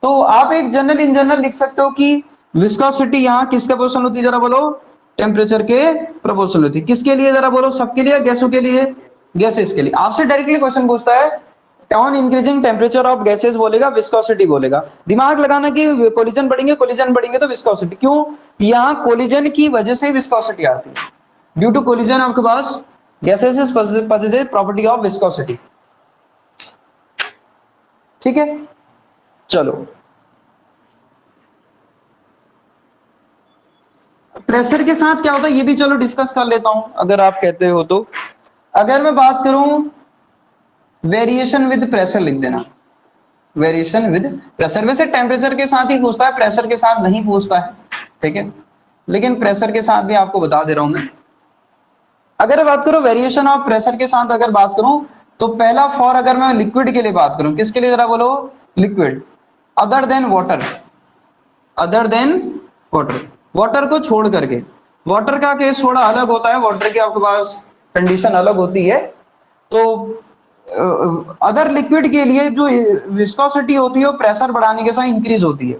तो आप एक जनरल इन जनरल लिख सकते हो कि विस्कोसिटी यहाँ किसके प्रोपोर्शनल होती है जरा बोलो, टेम्परेचर के प्रोपोर्शनल होती है। किसके लिए जरा बोलो, सबके लिए, गैसों के लिए, गैसेस के लिए। आपसे डायरेक्टली क्वेश्चन पूछता है, on increasing temperature of gases बोलेगा, विस्कोसिटी बोलेगा। दिमाग लगाना कि कोलिजन बढ़ेंगे तो विस्कोसिटी। क्यों, यहाँ कोलिजन की वजह से विस्कोसिटी आती है, ड्यू टू कोलिजन आपके पास gases possesses property of viscosity, ठीक है। चलो प्रेशर के साथ क्या होता है ये भी चलो डिस्कस कर लेता हूं अगर आप कहते हो तो। अगर मैं बात करूं वेरिएशन विद प्रेशर लिख देना, वेरिएशन विद प्रेशर। वैसे टेम्परेचर के साथ ही पूछता है, प्रेशर के साथ नहीं पूछता है, ठीक है, लेकिन प्रेशर के साथ भी आपको बता दे रहा हूं मैं। अगर बात करूं वेरिएशन ऑफ प्रेशर के साथ अगर बात करूं, तो पहला फॉर, अगर मैं लिक्विड के लिए बात करूं, किसके लिए जरा बोलो, liquid, other than water, other than water, water को छोड़ करके। वाटर का केस थोड़ा अलग होता है, वाटर की आपके पास कंडीशन अलग होती है। तो अदर लिक्विड के लिए जो विस्कोसिटी होती है वो प्रेशर बढ़ाने के साथ इंक्रीज होती है,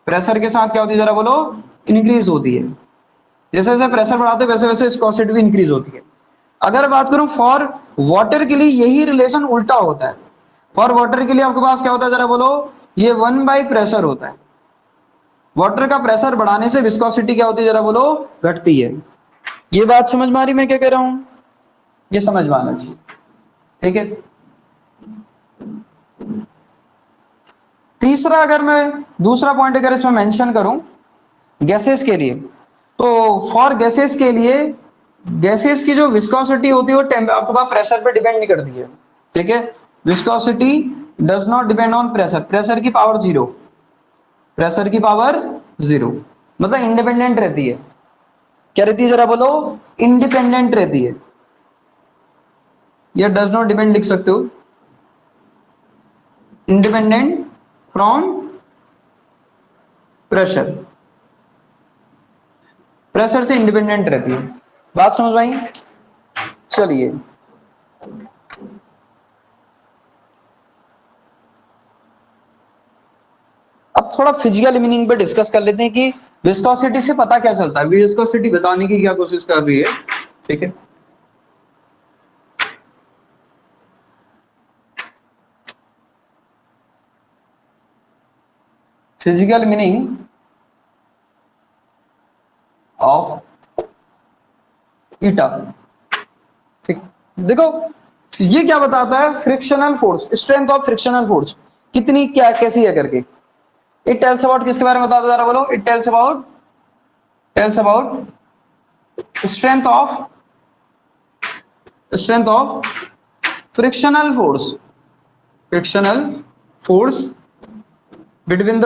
प्रेशर के साथ क्या होती है जरा बोलो, इंक्रीज होती है। जैसे जैसे प्रेशर बढ़ाते वैसे वैसे विस्कोसिटी भी इंक्रीज होती है। अगर बात करूं फॉर वाटर के लिए यही रिलेशन उल्टा होता है। फॉर वाटर के लिए आपके पास क्या होता है जरा बोलो, ये 1/प्रेशर होता है। वाटर का प्रेशर बढ़ाने से विस्कोसिटी क्या होती है जरा बोलो, घटती है। ये बात समझ में आ रही मैं क्या कह रहा हूं, ये समझ में आना चाहिए, ठीक है। तीसरा अगर मैं दूसरा पॉइंट अगर इसमें मेंशन करूं गैसेस के लिए, तो फॉर गैसेस के लिए गैसेस की जो विस्कोसिटी होती है वो आपके पास प्रेशर पे डिपेंड नहीं करती है, ठीक है। Viscosity does not depend on pressure, pressure की पावर जीरो, प्रेशर की पावर जीरो, मतलब इंडिपेंडेंट रहती है। क्या रहती है जरा बोलो, इंडिपेंडेंट रहती है, या डज नॉट डिपेंड लिख सकते हो, इंडिपेंडेंट फ्रॉम प्रेशर, प्रेशर से इंडिपेंडेंट रहती है। बात समझ आई। चलिए अब थोड़ा फिजिकल मीनिंग पे डिस्कस कर लेते हैं कि विस्कोसिटी से पता क्या चलता है, विस्कोसिटी बताने की क्या कोशिश कर रही है, ठीक है। फिजिकल मीनिंग ऑफ ईटा, ठीक। देखो ये क्या बताता है, frictional force, strength of frictional force कितनी क्या कैसी है करके। इट टेल्स अबाउट किसके बारे में बताता जरा बोलो, it tells about strength of frictional force between the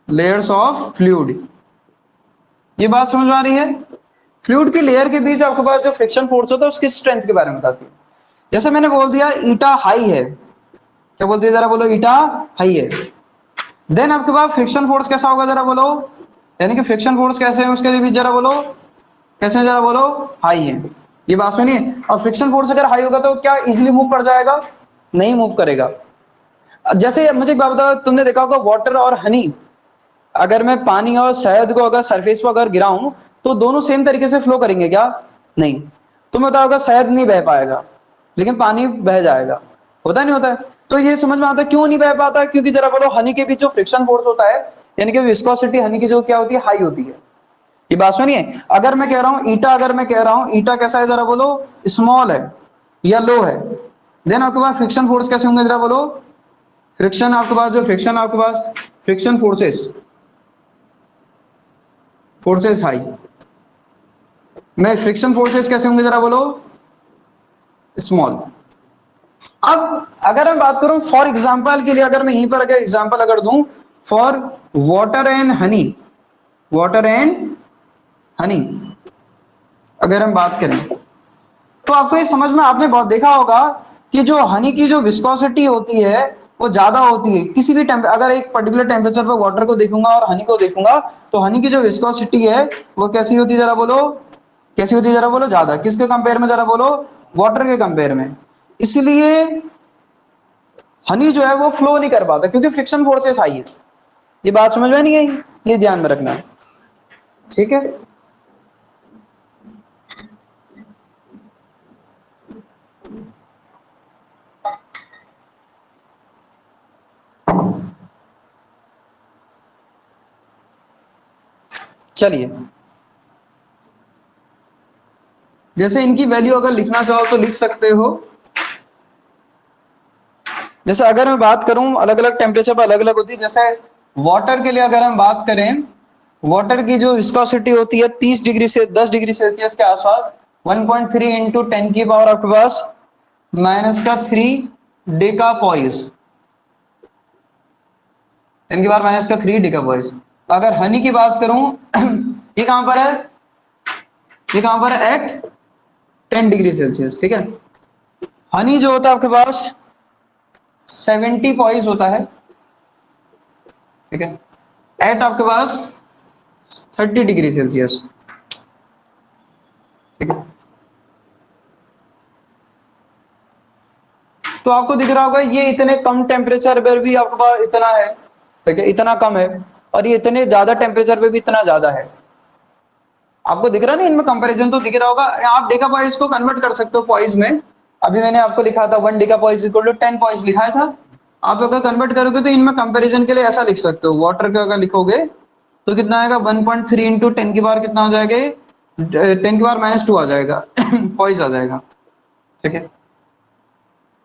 layers of fluid. ये बात समझ में आ रही है। फ्लूइड की लेयर के बीच आपके पास जो फ्रिक्शन फोर्स होता है उसकी स्ट्रेंथ के बारे में बताती है। जैसे मैंने बोल दिया ईटा हाई है, क्या बोलते हैं जरा बोलो, ईटा हाई है। देन आपके पास फ्रिक्शन फोर्स कैसा होगा जरा बोलो, यानी कि फ्रिक्शन फोर्स कैसे है उसके बीच जरा बोलो, कैसे है जरा बोलो, हाई है। ये बात सुनिए। और फ्रिक्शन फोर्स अगर हाई होगा तो क्या इजीली मूव कर जाएगा, नहीं मूव करेगा। जैसे मुझे एक बात बताओ, तुमने देखा होगा वाटर और हनी, अगर मैं पानी और शहद को अगर सरफेस पर अगर गिराऊं तो दोनों सेम तरीके से फ्लो करेंगे क्या, नहीं। तुम्हें पता होगा शहद नहीं बह पाएगा लेकिन पानी बह जाएगा, होता नहीं होता है। तो ये समझ में आता है क्यों नहीं बह पाता, क्योंकि जरा बोलो हनी के बीच जो फ्रिक्शन फोर्स होता है, यानी कि विस्कोसिटी हनी की जो क्या होती है, हाई होती है। ये बात सुनिए। अगर मैं कह रहा हूं ईटा, अगर मैं कह रहा हूं ईटा कैसा है जरा बोलो, स्मॉल है या लो है, देन आपके पास फ्रिक्शन फोर्स कैसे होंगे जरा बोलो, फ्रिक्शन आपके पास जो फ्रिक्शन आपके पास फ्रिक्शन फोर्सेस हाई, मैं फ्रिक्शन फोर्सेस कैसे होंगे जरा बोलो, स्मॉल। अब अगर मैं बात करूं फॉर एग्जांपल के लिए, अगर मैं यहीं पर अगर एग्जांपल अगर दूं for water and honey, water and honey अगर हम बात करें तो आपको ये समझ में, आपने बहुत देखा होगा कि जो हनी की जो विस्कोसिटी होती है वो ज्यादा होती है किसी भी अगर एक पर्टिकुलर टेम्परेचर पर वाटर को देखूंगा और हनी को देखूंगा तो हनी की जो विस्कोसिटी है वो कैसी होती है जरा बोलो, कैसी होती है जरा बोलो, ज्यादा। किसके कंपेयर में जरा बोलो, वाटर के कंपेयर में। इसलिए हनी जो है वो फ्लो नहीं कर पाता क्योंकि फ्रिक्शन फोर्सेस हाई है। ये बात समझ में नहीं आई, ये ध्यान में रखना, ठीक है। चलिए जैसे इनकी वैल्यू अगर लिखना चाहो तो लिख सकते हो। जैसे अगर मैं बात करूं अलग अलग टेम्परेचर पर अलग अलग होती है, जैसे वाटर के लिए अगर हम बात करें, वाटर की जो विस्कोसिटी होती है 30 डिग्री से 10 डिग्री सेल्सियस के आसपास, 1.3 इंटू 10 की पावर आपके पास -3 डेकापॉइस, 10 की पावर -3 डेकापॉइस। अगर हनी की बात करूं ये कहां पर है, ये कहां पर है, एट 10 डिग्री सेल्सियस, ठीक है। हनी जो होता है आपके पास 70 पॉइस होता है, ठीक है, एट आपके पास 30 डिग्री सेल्सियस, ठीक है। तो आपको दिख रहा होगा ये इतने कम टेम्परेचर पर भी आपके पास इतना है, ठीक है, इतना कम है। और ये इतने ज्यादा टेम्परेचर पे भी इतना ज्यादा है। आपको दिख रहा नहीं इनमें कंपैरिजन तो दिख रहा होगा। आप डेका पॉइंट्स को कन्वर्ट कर सकते हो पॉइंट्स में। अभी मैंने आपको लिखा था 1 deca points equal to 10 points लिखा था। आप अगर कन्वर्ट करोगे तो इनमें कंपैरिजन के लिए ऐसा लिख सकते हो। वाटर का अगर लिखोगे तो कितना आएगा 1.3 इंटू 10 की पावर कितना हो जाएगा, 10 की पावर -2 आ जाएगा पॉइंट्स आ जाएगा। ठीक है,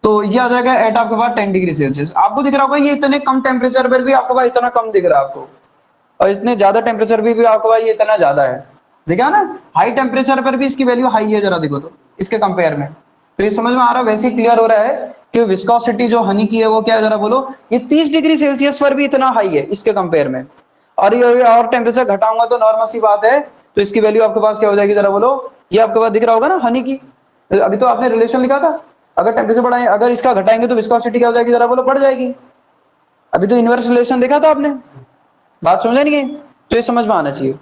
तो ये आ जाएगा एट आपके पास 10 डिग्री सेल्सियस। आपको दिख रहा होगा ये इतने कम टेम्परेचर पर भी आपके पास इतना कम दिख रहा है आपको, और इतने ज्यादा टेम्परेचर भी आपके पास ये इतना ज्यादा है। देखा ना, हाई टेम्परेचर पर भी इसकी वैल्यू हाई है। जरा देखो तो इसके कंपेयर में, तो ये समझ में आ रहा है, वैसे ही क्लियर हो रहा है कि विस्कोसिटी जो हनी की है वो क्या है, जरा बोलो। ये 30 डिग्री सेल्सियस पर भी इतना हाई है इसके कंपेयर में, और ये और टेम्परेचर घटाऊंगा तो नॉर्मल सी बात है, तो इसकी वैल्यू आपके पास क्या हो जाएगी, जरा बोलो। ये आपके पास दिख रहा होगा ना हनी की, अभी तो आपने रिलेशन लिखा था, अगर टेम्परेचर बढ़ाएं, अगर इसका घटाएंगे तो विस्कोसिटी क्या हो जाएगी, जरा बोलो, बढ़ जाएगी। अभी तो इनवर्स रिलेशन देखा था आपने, बात समझ नहीं है, तो ये समझ में आना चाहिए।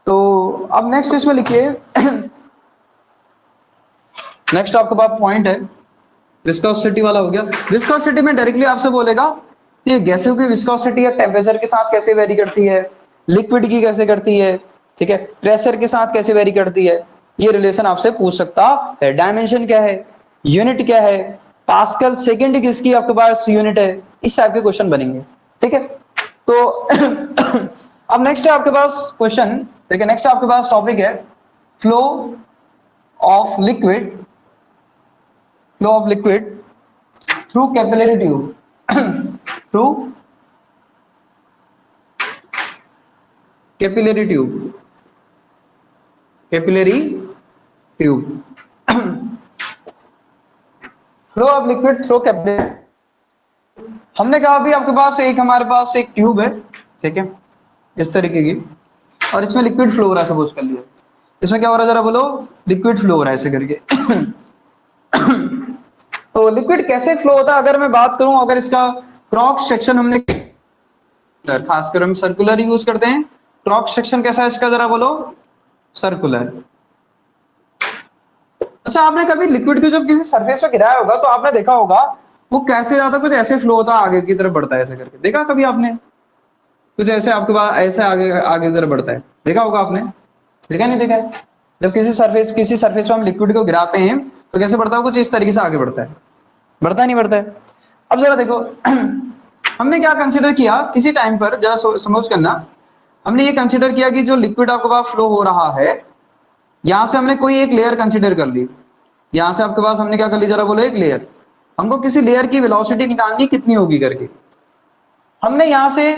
तो अब नेक्स्ट इसमें लिखिए नेक्स्ट आपके पास पॉइंट है विस्कोसिटी वाला हो गया। विस्कोसिटी में डायरेक्टली आपसे बोलेगा कि गैसों की विस्कोसिटी या टेम्परेचर के साथ कैसे वेरी करती है, लिक्विड की कैसे करती है, ठीक है, प्रेशर के साथ कैसे वेरी करती है, ये रिलेशन आपसे पूछ सकता है। डायमेंशन क्या है, यूनिट क्या है, पास्कल सेकंड किसकी आपके पास यूनिट है, इस टाइप के क्वेश्चन बनेंगे। ठीक है, तो अब नेक्स्ट है आपके पास क्वेश्चन, ठीक है, नेक्स्ट आपके पास टॉपिक है flow of liquid, flow of liquid through capillary tube through capillary tube, capillary tube flow of liquid through capillary. हमने कहा अभी आपके पास एक, हमारे पास एक ट्यूब है, ठीक है, इस तरीके की, और इसमें लिक्विड फ्लो हो रहा है, सपोज कर लिया। इसमें क्या हो रहा है, जरा बोलो, लिक्विड फ्लो हो रहा है ऐसे करके तो लिक्विड कैसे फ्लो होता है, अगर मैं बात करूं, अगर इसका क्रॉस सेक्शन हमने, खासकर हम सर्कुलर यूज करते हैं, क्रॉस सेक्शन कैसा है इसका, जरा बोलो, सर्कुलर। अच्छा, आपने कभी लिक्विड को जब किसी सरफेस पे गिराया होगा तो आपने देखा होगा वो कैसे जाता, कुछ ऐसे फ्लो होता है, आगे की तरफ बढ़ता है ऐसे करके, देखा कभी आपने, कुछ ऐसे आपके पास ऐसे आगे आगे की तरफ बढ़ता है, देखा होगा आपने, देखा नहीं देखा है? जब किसी सरफेस पे हम लिक्विड को गिराते हैं तो कैसे बढ़ता है, कुछ इस तरीके से आगे बढ़ता है, बढ़ता नहीं बढ़ता है। अब जरा देखो हमने क्या कंसिडर किया किसी टाइम पर, जरा समझ करना, हमने ये कंसिडर किया कि जो लिक्विड आपके पास फ्लो हो रहा है, यहां से हमने कोई एक लेयर कंसिडर कर ली, यहां से आपके पास हमने क्या कर ली, जरा बोलो, एक लेयर। हमको किसी लेयर की वेलोसिटी निकालनी कितनी होगी करके, हमने यहां से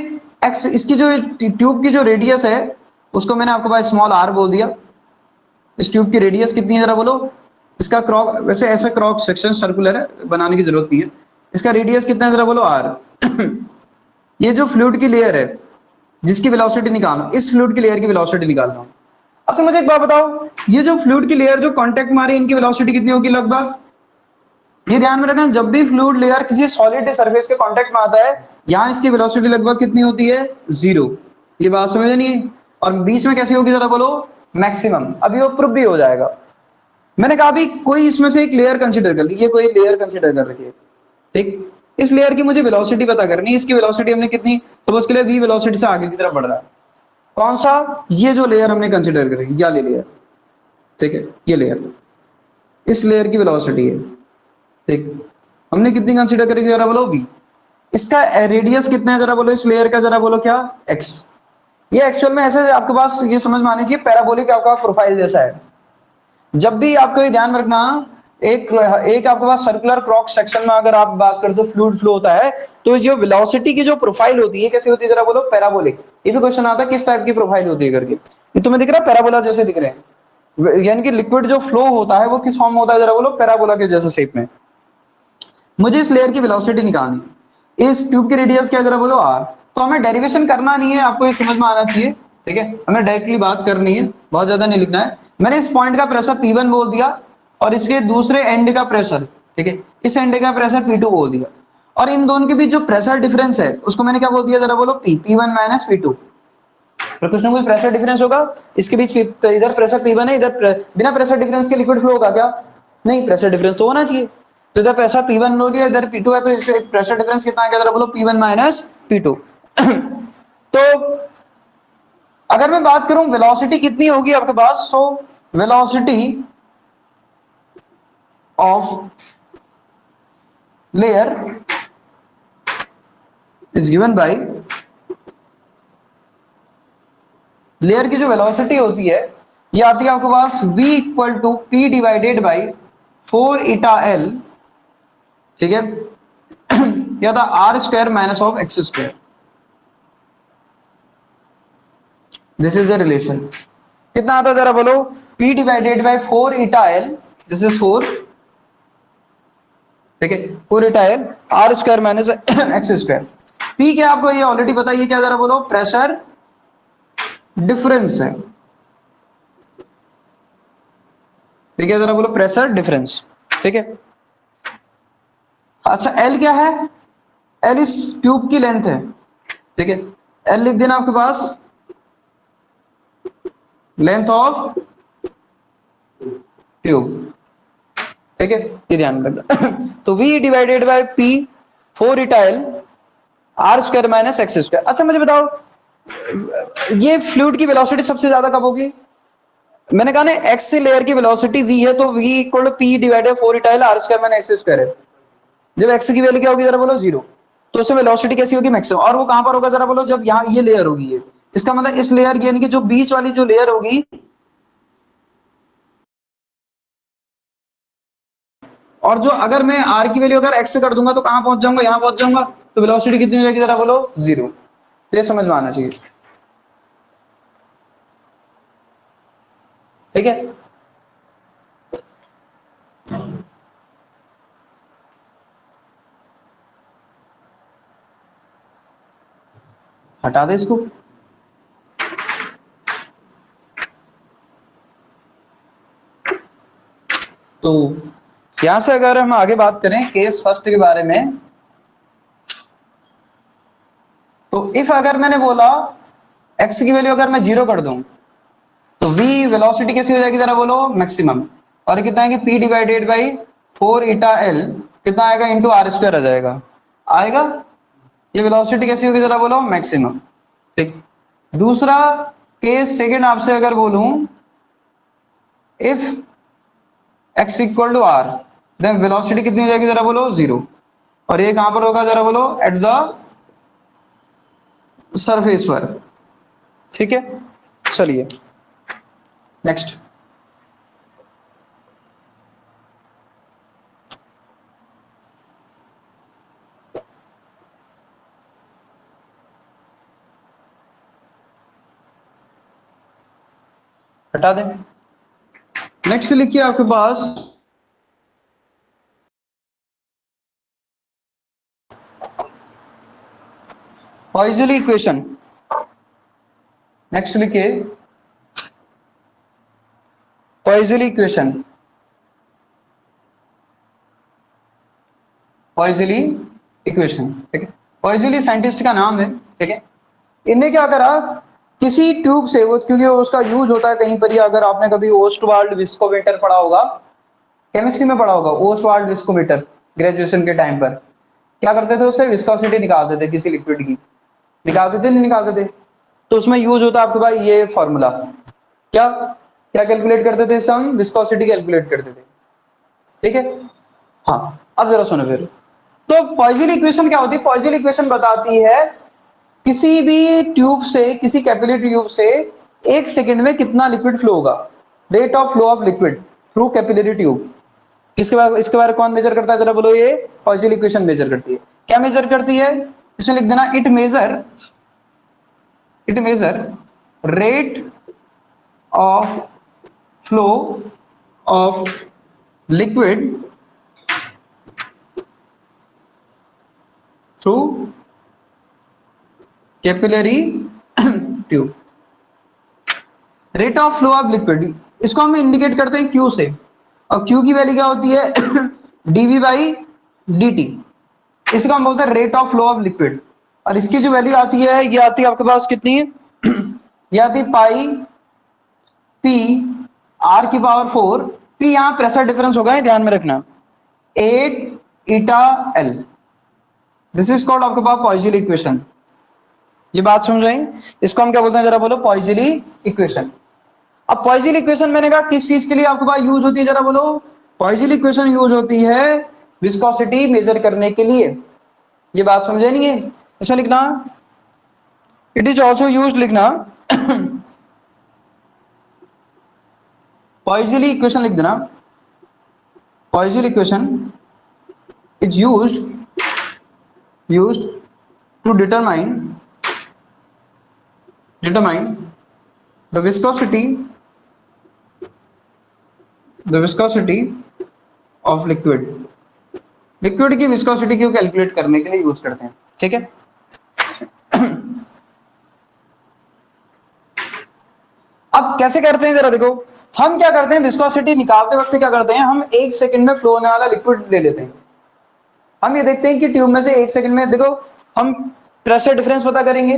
एक्स, इसकी जो ट्यूब की जो रेडियस है उसको मैंने आपके पास स्मॉल आर बोल दिया। इस ट्यूब की रेडियस कितनी है, जरा बोलो। इसका क्रॉस, वैसे ऐसा क्रॉस सेक्शन सर्कुलर है, बनाने की जरूरत नहीं है। इसका रेडियस कितना है, जरा बोलो, आर ये जो फ्लूइड की लेयर है जिसकी वेलोसिटी निकालना, इस फ्लूइड की लेयर की वेलोसिटी निकाल रहा हूं। अब तो मुझे एक बात बताओ, ये जो फ्लूइड की लेयर जो कांटेक्ट मारी, इनकी वेलोसिटी कितनी होगी लगभग, ये ध्यान में रखना, जब भी फ्लूइड लेयर किसी सॉलिड सरफेस के कांटेक्ट में आता है, यहां इसकी वेलोसिटी लगभग कितनी होती है, 0। ये बात समझ नहीं है? और बीच में कैसी होगी, जरा बोलो, मैक्सिमम। अभी वो प्रूफ भी हो जाएगा। मैंने कहा अभी कोई इसमें से एक लेयर कंसीडर कर ली, ये कोई लेयर कंसीडर कर रखी है, ठीक, इस लेयर की मुझे वेलोसिटी पता करनी है। इसकी वेलोसिटी हमने कितनी, तो उसके लिए v वेलोसिटी से आगे की तरफ बढ़ रहा है, कौन सा, ये जो लेयर हमने कंसीडर करी, ये वाली लेयर, ठीक है, ये लेयर, इस लेयर की वेलोसिटी है, ठीक, हमने कितनी कंसीडर करी, जरा बोलो v। इसका रेडियस कितना है, जरा बोलो, इस लेयर का, जरा बोलो, क्या, x। ये एक्चुअल में ऐसे आपके पास ये समझ में आनी चाहिए, पैराबोलिक आपका प्रोफाइल जैसा है। जब भी आपको ये ध्यान रखना, एक आपके पास सर्कुलर क्रॉस सेक्शन में अगर आप बात करते हो फ्लूइड फ्लो होता है, तो जो वेलोसिटी की जो प्रोफाइल होती है कैसी होती है, जरा बोलो, पैराबोलिक। ये भी क्वेश्चन आता है किस टाइप की प्रोफाइल होती है करके, ये तुम्हें दिख रहा है, पैराबोला जैसे दिख रहे हैं, यानी कि लिक्विड जो फ्लो होता है वो किस फॉर्म में होता है, जरा बोलो, पैराबोला के जैसे शेप में। मुझे इस लेयर की वेलोसिटी निकालनी, इस ट्यूब की रेडियस क्या है, जरा बोलो, आर। तो हमें डेरिवेशन करना नहीं है, आपको ये समझ में आना चाहिए, ठीक है, हमें डायरेक्टली बात करनी है, बहुत ज्यादा नहीं लिखना है। मैंने इस पॉइंट का प्रेशर P1 बोल दिया, और इसके दूसरे एंड का प्रेशर, ठीक है, इस एंड का प्रेशर P2 बोल दिया, और इन दोनों के बीच जो प्रेशर डिफरेंस है उसको मैंने क्या बोल दिया, जरा बोलो, P1 माइनस P2। तो कुछ ना कुछ प्रेशर डिफरेंस होगा इसके बीच, इधर प्रेशर P1 है, इधर बिना प्रेशर डिफरेंस के लिक्विड फ्लो होगा क्या, नहीं, प्रेशर डिफरेंस तो होना चाहिए। तो इधर प्रेशर P1 हो गया, इधर P2 है, तो इससे प्रेशर डिफरेंस कितना आ गया जरा बोलो, P1 माइनस P2। तो अगर मैं बात करूं वेलोसिटी कितनी होगी आपके पास, so velocity of layer is given by, layer की जो वेलोसिटी होती है ये आती है आपके पास v equal to p divided by 4 eta l, ठीक है, या था R square minus of X square. This is the relation. कितना आता है जरा बोलो, p divided by 4 eta l, this is 4, ठीक है, 4 eta l are square minus x square. p क्या आपको ये ऑलरेडी पता है, क्या जरा बोलो, प्रेशर डिफरेंस है, ठीक है, जरा बोलो प्रेशर डिफरेंस, ठीक है। अच्छा L क्या है, L इस ट्यूब की लेंथ है, ठीक है, L लिख देना आपके पास, लेंथ ऑफ ट्यूब, ठीक है, ये ध्यान रखना। तो V divided by P 4 eta L are square minus x square. अच्छा मुझे बताओ, ये फ्लूइड की वेलोसिटी सबसे ज्यादा कब होगी, मैंने कहा ना एक्स लेयर की वेलोसिटी v है, तो v equal p divided 4 eta l are square minus x square है। जब x की वैल्यू क्या होगी जरा बोलो, 0, तो उसमें वेलोसिटी कैसी होगी, मैक्सिमम। और वो कहां पर होगा जरा बोलो, जब यहाँ ये लेयर होगी, ये इसका मतलब इस लेयर यानी कि जो बीच वाली जो लेयर होगी, और जो अगर मैं r की वैल्यू अगर x से कर दूंगा तो कहां पहुंच जाऊंगा, यहां पहुंच जाऊंगा, तो वेलोसिटी कितनी हो जाएगी जरा बोलो, 0। ये समझ में आना चाहिए, ठीक है। हटा दे इसको। तो यहां से अगर हम आगे बात करें केस फर्स्ट के बारे में, तो इफ अगर मैंने बोला x की वैल्यू अगर मैं 0 कर दूं, तो v वेलोसिटी कैसी हो जाएगी जरा बोलो, मैक्सिमम। और कितना है कि p divided by 4 eta l कितना आएगा, इंटू आर स्क्वायर आ जाएगा, आएगा। ये वेलोसिटी कैसी होगी जरा बोलो, मैक्सिमम, ठीक। दूसरा केस सेकंड आपसे अगर बोलूं, if x equal to r, then velocity कितनी हो जाएगी जरा बोलो, 0। और ये कहां पर होगा जरा बोलो, एट द सरफेस पर, ठीक है। चलिए नेक्स्ट, हटा दें। नेक्स्ट लिखिए आपके पास पॉइजली इक्वेशन। नेक्स्ट लिखिए पॉइजली इक्वेशन, पॉइजली इक्वेशन, ठीक है। पॉइजली साइंटिस्ट का नाम है, ठीक है। इनने क्या करा, किसी ट्यूब से वो, क्योंकि उसका यूज होता है कहीं पर ही, अगर आपने कभी ओस्टवाल्ड विस्कोमीटर पढ़ा होगा, केमिस्ट्री में पढ़ा होगा, ओस्टवाल्ड विस्कोमीटर, ग्रेजुएशन के टाइम पर क्या करते थे, उससे विस्कोसिटी निकालते थे किसी लिक्विड की, निकालते थे नहीं निकालते थे, तो उसमें यूज होता है आपके भाई ये फॉर्मूला, क्या क्या कैलकुलेट करते थे, इससे हम विस्कोसिटी कैलकुलेट करते थे, ठीक है। हाँ अब जरा सुनो फिर, तो पॉइजन इक्वेशन क्या होती है, पॉइजन इक्वेशन बताती है किसी भी ट्यूब से, किसी कैपिलरी ट्यूब से 1 सेकंड में कितना लिक्विड फ्लो होगा, rate of flow of liquid through capillary tube. इसके बारे कौन मेजर करता है जरा बोलो, ये पॉइजन इक्वेशन मेजर करती है। क्या मेजर करती है, इसमें लिख देना, it measure rate of flow of liquid through capillary tube. Rate of flow of liquid, इसको हम इंडिकेट करते हैं Q से, और Q की वैल्यू क्या होती है, dV बाई dt। इसको हम बोलते हैं rate of flow of liquid, और इसकी जो वैल्यू आती है, ये आती है आपके पास कितनी है, ये आती है पाई p r की पावर 4। p यहां प्रेशर डिफरेंस होगा, ध्यान में रखना, 8 eta L, this is called आपके पास पॉइजली इक्वेशन। ये बात समझ आई? इसको हम क्या बोलते हैं जरा बोलो, पॉइजली इक्वेशन। अब पॉइजली इक्वेशन मैंने कहा किस चीज के लिए आपके पास यूज होती है जरा बोलो, पॉइजली इक्वेशन यूज होती है विस्कोसिटी मेजर करने के लिए। ये बात समझे नहीं है? इसमें लिखना इट इज ऑल्सो यूज, लिखना पॉइजली इक्वेशन लिख देना, Poiseuille equation is used to determine the viscosity of liquid की विस्कोसिटी को कैलकुलेट करने के लिए यूज करते हैं। ठीक है, अब कैसे करते हैं जरा देखो, हम क्या करते हैं विस्कोसिटी निकालते वक्त क्या करते हैं, हम 1 सेकंड में फ्लो होने वाला लिक्विड ले लेते हैं। हम ये देखते हैं कि ट्यूब में से 1 सेकंड में, देखो हम प्रेशर डिफरेंस पता करेंगे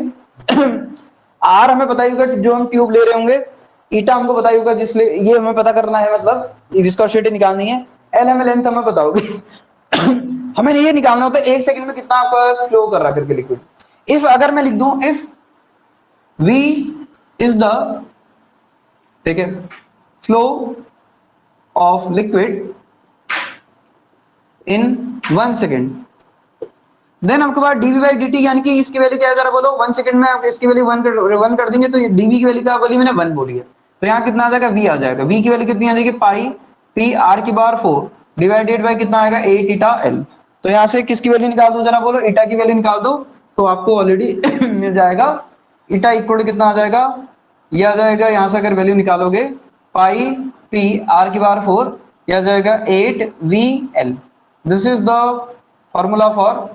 आर हमें पता ही होगा जो हम ट्यूब ले रहे होंगे, ईटा हमको पता ही होगा जिसलिए ये हमें पता करना है, मतलब विस्कोसिटी निकालनी है। एल हमें लेंथ हमें पता होगी हमें ये निकालना होता है 1 सेकंड में कितना आपका फ्लो कर रहा करके लिक्विड। इफ अगर मैं लिख दूं इफ V इज द, ठीक है, flow of liquid in 1 second, then आपके पास dv बाई dt, यानी कि इसकी वैल्यू क्या है जरा बोलो, 1 सेकंड में आप इसकी वैल्यू 1 कर देंगे तो dv की वैल्यू क्या बोली मैंने, 1 बोली है, तो यहाँ कितना आ जाएगा, v आ जाएगा। v की वैल्यू कितनी आ जाएगी, पाई p r की पावर 4 डिवाइडेड बाय कितना आएगा, 8 ईटा l। तो यहाँ से किसकी वैल्यू निकाल दो जरा बोलो, ईटा की वैल्यू निकाल दो, तो आपको ऑलरेडी मिल जाएगा ईटा इक्वल कितना आ जाएगा, ये आ जाएगा, यहाँ से अगर वैल्यू निकालोगे पाई p r की पावर 4, यह आ जाएगा 8 v l। This is the formula for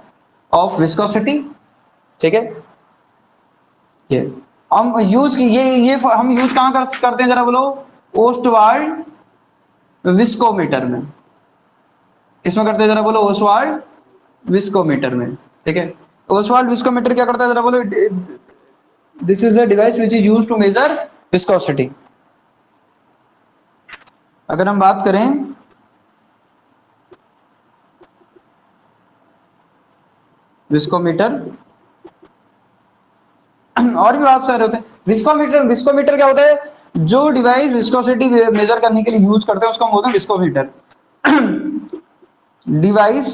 of viscosity. ठीक है, ये हम यूज ये हम यूज कहां करते हैं जरा बोलो, ओस्टवाल्ड विस्कोमीटर में, इसमें करते हैं जरा बोलो, ओस्टवाल्ड विस्कोमीटर में। ठीक है, ओस्टवाल्ड विस्कोमीटर क्या करता है जरा बोलो, this is the device which is used to measure viscosity. अगर हम बात करें विस्कोमीटर, और भी बहुत सारे होते हैं विस्कोमीटर क्या होता है, जो डिवाइस विस्कोसिटी मेजर करने के लिए यूज करते हैं उसको हम बोलते हैं विस्कोमीटर। डिवाइस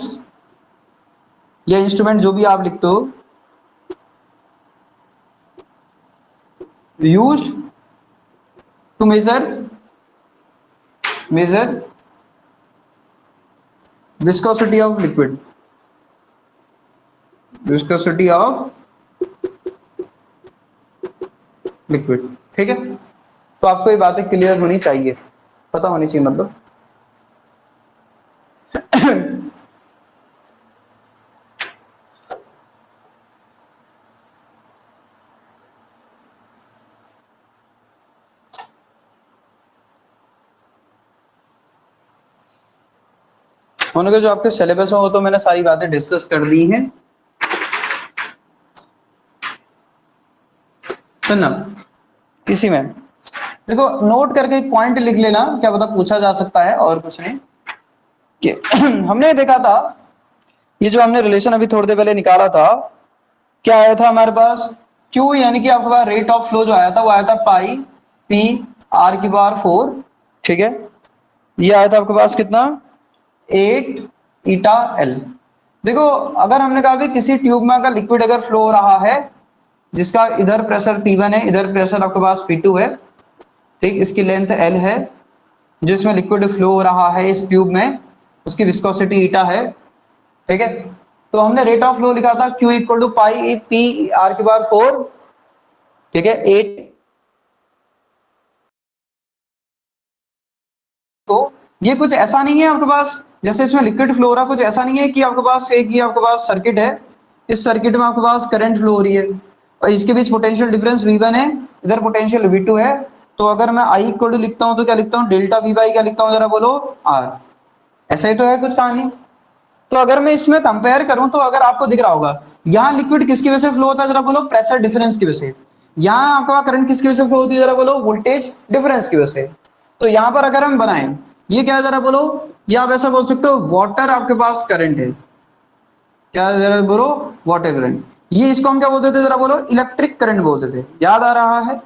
या इंस्ट्रूमेंट जो भी आप लिखते हो, used to measure viscosity of liquid, viscosity of liquid. ठीक है, तो आपको ये बातें क्लियर होनी चाहिए, पता होनी चाहिए मतलब। होने के जो आपके सिलेबस में हो तो मैंने सारी बातें डिस्कस कर दी हैं। सुनना, इसी में देखो नोट करके एक पॉइंट लिख लेना, क्या पता पूछा जा सकता है, और कुछ नहीं कि हमने देखा था ये जो हमने रिलेशन अभी थोड़ी देर पहले निकाला था, क्या आया था हमारे पास, Q यानी कि आपके पास रेट ऑफ फ्लो जो आया था वो आया था पाई P R की पावर 4। ठीक है, ये आया था आपके पास कितना, 8 ईटा L। देखो अगर हमने कहा भी किसी ट्यूब में अगर लिक्विड अगर फ्लो हो रहा है जिसका इधर प्रेशर P1 है, इधर प्रेशर आपके पास P2 है, ठीक, इसकी लेंथ L है, जो इसमें लिक्विड फ्लो हो रहा है इस ट्यूब में, उसकी विस्कोसिटी ईटा है। ठीक है, तो हमने रेट ऑफ फ्लो लिखा था Q equal to pi P R की पावर 4। ठीक है, 8। तो ये कुछ ऐसा नहीं है आपके पास जैसे इसमें लिक्विड फ्लो हो रहा, कुछ ऐसा नहीं है कि आपके पास एक ही आपके पास सर्किट है, इस सर्किट में आपके पास करंट फ्लो हो रही है और इसके बीच पोटेंशियल डिफरेंस V1 है, इधर पोटेंशियल V2 है। तो अगर मैं I इक्वल टू लिखता हूं तो क्या लिखता हूं, डेल्टा V बाई क्या लिखता हूं जरा बोलो, R। ऐसा ही तो है कुछ कहानी। तो अगर मैं इसमें कंपेयर करूं तो अगर आपको दिख रहा होगा यहाँ लिक्विड किसकी वजह से फ्लो होता है जरा बोलो, प्रेशर डिफरेंस की वजह से। यहाँ आपका करंट किसकी वजह से फ्लो होती है जरा बोलो, वोल्टेज डिफरेंस की वजह से। तो यहाँ पर अगर हम बनाएं, ये क्या है जरा बोलो, या आप ऐसा बोल सकते हो वाटर आपके पास करंट है, क्या जरा बोलो, वाटर करंट। ये इसको हम क्या बोलते थे, जरा बोलो, इलेक्ट्रिक करंट बोलते थे, याद आ रहा है?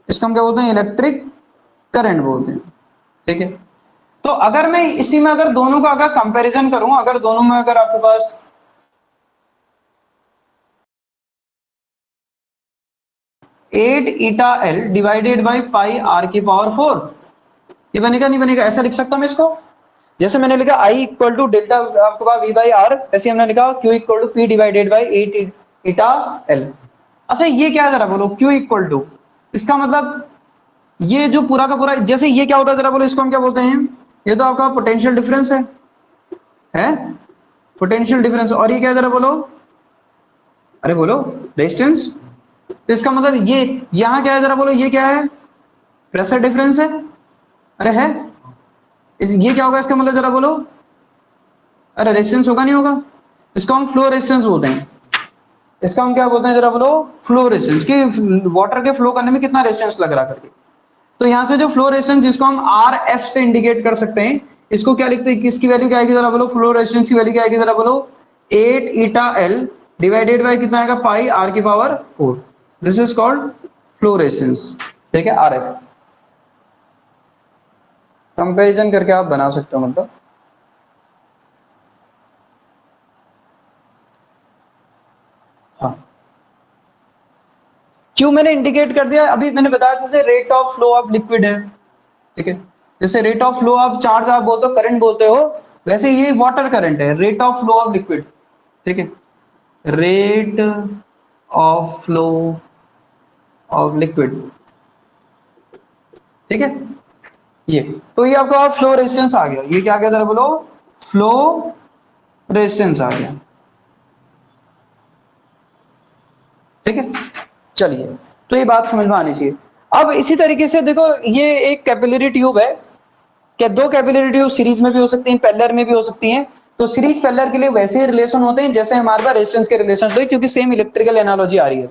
इसको हम क्या बोलते हैं, इलेक्ट्रिक करंट बोलते हैं, ठीक है। तो अगर मैं इसी में अगर दोनों का अगर कंपैरिजन करूं, अगर दोनों में अगर आपके पास 8 eta L divided by pi R की पावर 4, ये बनेगा नहीं बनेगा? ऐसा लिख सकता हूं मैं इसको, जैसे मैंने लिखा आई इक्वल टू डेल्टा आपके पास वी बाई आर, ऐसे हमने लिखा Q equal to P divided by 8 eta L. अच्छा ये क्या है जरा बोलो, क्यू इक्वल टू, इसका मतलब ये जो पूरा का पूरा, जैसे ये क्या होता है जरा बोलो, इसको हम क्या बोलते हैं, ये तो आपका पोटेंशियल डिफरेंस है पोटेंशियल डिफरेंस, और ये क्या है जरा बोलो, अरे बोलो, रेजिस्टेंस। तो इसका मतलब ये यहां क्या है जरा बोलो, ये क्या है, प्रेशर डिफरेंस है, अरे है, इस ये क्या होगा इसका मतलब जरा बोलो, अरे रेजिस्टेंस होगा नहीं होगा, इसको हम फ्लो रेजिस्टेंस बोलते हैं, इसका हम क्या बोलते हैं जरा बोलो, फ्लो रेजिस्टेंस, कि वाटर के फ्लो करने में कितना रेजिस्टेंस लग रहा करके। तो यहां से जो फ्लो रेजिस्टेंस जिसको हम आर एफ से इंडिकेट कर सकते हैं, इसको क्या लिखते हैं, किसकी वैल्यू क्या आएगी जरा बोलो, फ्लो रेजिस्टेंस की वैल्यू क्या आएगी जरा बोलो, 8 ईटा एल डिवाइडेड बाय कितना आएगा, पाई आर की power 4, this is called flow resistance, ठीक है, आर एफ। कंपैरिजन करके आप बना सकते हो, मतलब हाँ, क्यों मैंने इंडिकेट कर दिया, अभी मैंने बताया जैसे rate of flow of liquid है, ठीक है, जैसे rate of flow of charge आप बोलते हो, करंट बोलते हो, वैसे ये वाटर करंट है, rate of flow of liquid, ठीक है, rate of flow of liquid, ठीक है। ये तो ये आपका फ्लो रेजिस्टेंस आ गया, ये क्या आ गया जरा बोलो, फ्लो रेजिस्टेंस आ गया, ठीक है। चलिए, तो ये बात समझ में आनी चाहिए। अब इसी तरीके से देखो, ये एक कैपिलरी ट्यूब है, क्या दो कैपिलरी ट्यूब सीरीज में भी हो सकती हैं, पैरेलल में भी हो सकती हैं। तो सीरीज पैरेलल के लिए वैसे ही रिलेशन होते हैं जैसे हमारे पास रेजिस्टेंस के रिलेशन होते हैं, क्योंकि सेम इलेक्ट्रिकल एनालॉजी आ रही है,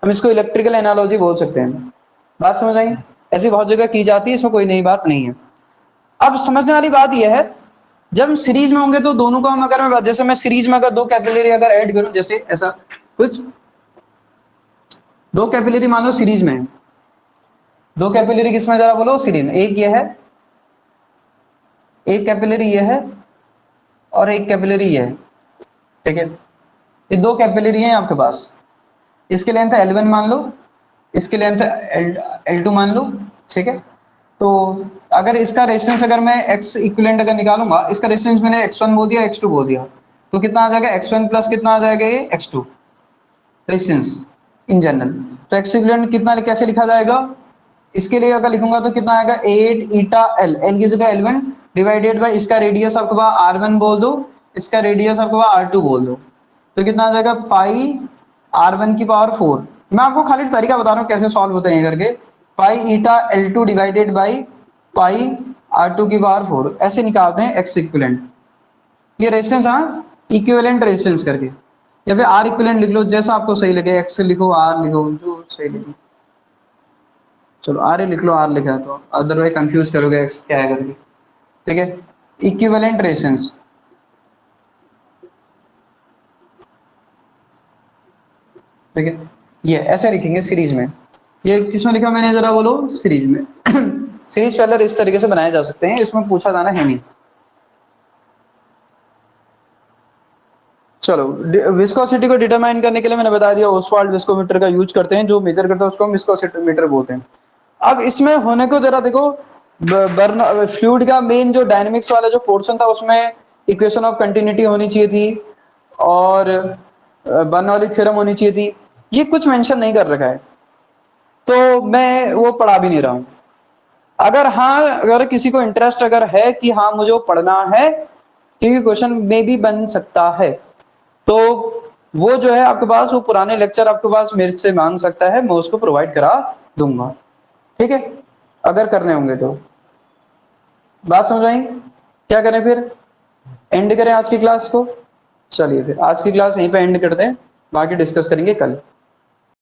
हम इसको इलेक्ट्रिकल एनालॉजी बोल सकते हैं। बात समझ आई? ऐसी बहुत जगह की जाती है, इसमें कोई नई बात नहीं है। अब समझने वाली बात यह है, जब हम सीरीज में होंगे तो दोनों को हम अगर मैं जैसे मैं सीरीज में अगर दो कैपिलरी अगर ऐड करूं, जैसे ऐसा कुछ, दो कैपिलरी मान लो सीरीज में है, दो कैपिलरी किसमें जरा बोलो, सीरीज में, एक ये है, एक कैपिलरी ये है, और एक कैपिलरी ये है, ठीक है। ये दो कैपिलरी हैं आपके पास, इसके लेंथ L1 मान लो, इसके लेंथ L2 मान लो, ठीक है। तो अगर इसका रेजिस्टेंस अगर मैं x इक्विवेलेंट अगर निकालूंगा, इसका रेजिस्टेंस मैंने x1 बोल दिया, x2 बोल दिया, तो कितना आ जाएगा, x1 प्लस कितना आ जाएगा, ये x2 रेजिस्टेंस इन जनरल। तो x इक्विवेलेंट कितना कैसे लिखा जाएगा, इसके लिए अगर लिखूंगा तो कितना आएगा, 8 ईटा एल, एल की जगह L1 डिवाइडेड बाय इसका रेडियस आपके पास R1 बोल दो, इसका रेडियस आपके पास R2 बोल दो, तो कितना आ जाएगा, पाई R1 की पावर 4। मैं आपको खाली तरीका बता रहा हूँ कैसे सॉल्व होते हैं करके, पाई ईटा L2 divided by pi R2 की पावर 4, ऐसे निकालते हैं x इक्विवेलेंट। ये रेजिस्टेंस, हाँ, इक्विवेलेंट रेजिस्टेंस करके, या फिर R इक्विवेलेंट लिख लो, जैसा आपको सही लगे, x लिखो, R लिखो, जो सही लगे, चलो आर ही लिख लो, आर लिखा है तो, अदरवाइज कंफ्यूज करोगे एक्स क्या है करके, ठीक है। इक्विवेलेंट रेजिस्टेंस, ठीक है, ये ऐसे लिखेंगे सीरीज में। ये किसमें लिखा मैंने जरा बोलो, सीरीज में। सीरीज पैरेलल इस तरीके से बनाए जा सकते हैं, इसमें पूछा जाना है नहीं। चलो, विस्कोसिटी को डिटरमाइन करने के लिए मैंने बता दिया, ओसवाल्ड विस्कोमीटर का यूज करते हैं, जो मेजर करता है उसको हम विस्कोसिटीमीटर बोलते हैं। अब इसमें होने को जरा देखो, बर्न फ्लूइड का मेन जो डायनेमिक्स वाला जो पोर्शन था उसमें इक्वेशन ऑफ कंटिन्यूटी होनी चाहिए थी, और बर्नौली थ्योरम होनी चाहिए थी, ये कुछ मेंशन नहीं कर रखा है, तो मैं वो पढ़ा भी नहीं रहा हूं। अगर हाँ, अगर किसी को इंटरेस्ट अगर है कि हाँ मुझे वो पढ़ना है, क्योंकि क्वेश्चन में भी बन सकता है, तो वो जो है आपके पास वो पुराने लेक्चर आपके पास मेरे से मांग सकता है, मैं उसको प्रोवाइड करा दूंगा, ठीक है, अगर करने होंगे तो। बात समझ आई? क्या करें फिर, एंड करें आज की क्लास को? चलिए फिर आज की क्लास यहीं पे एंड करते हैं, बाकी डिस्कस करेंगे कल।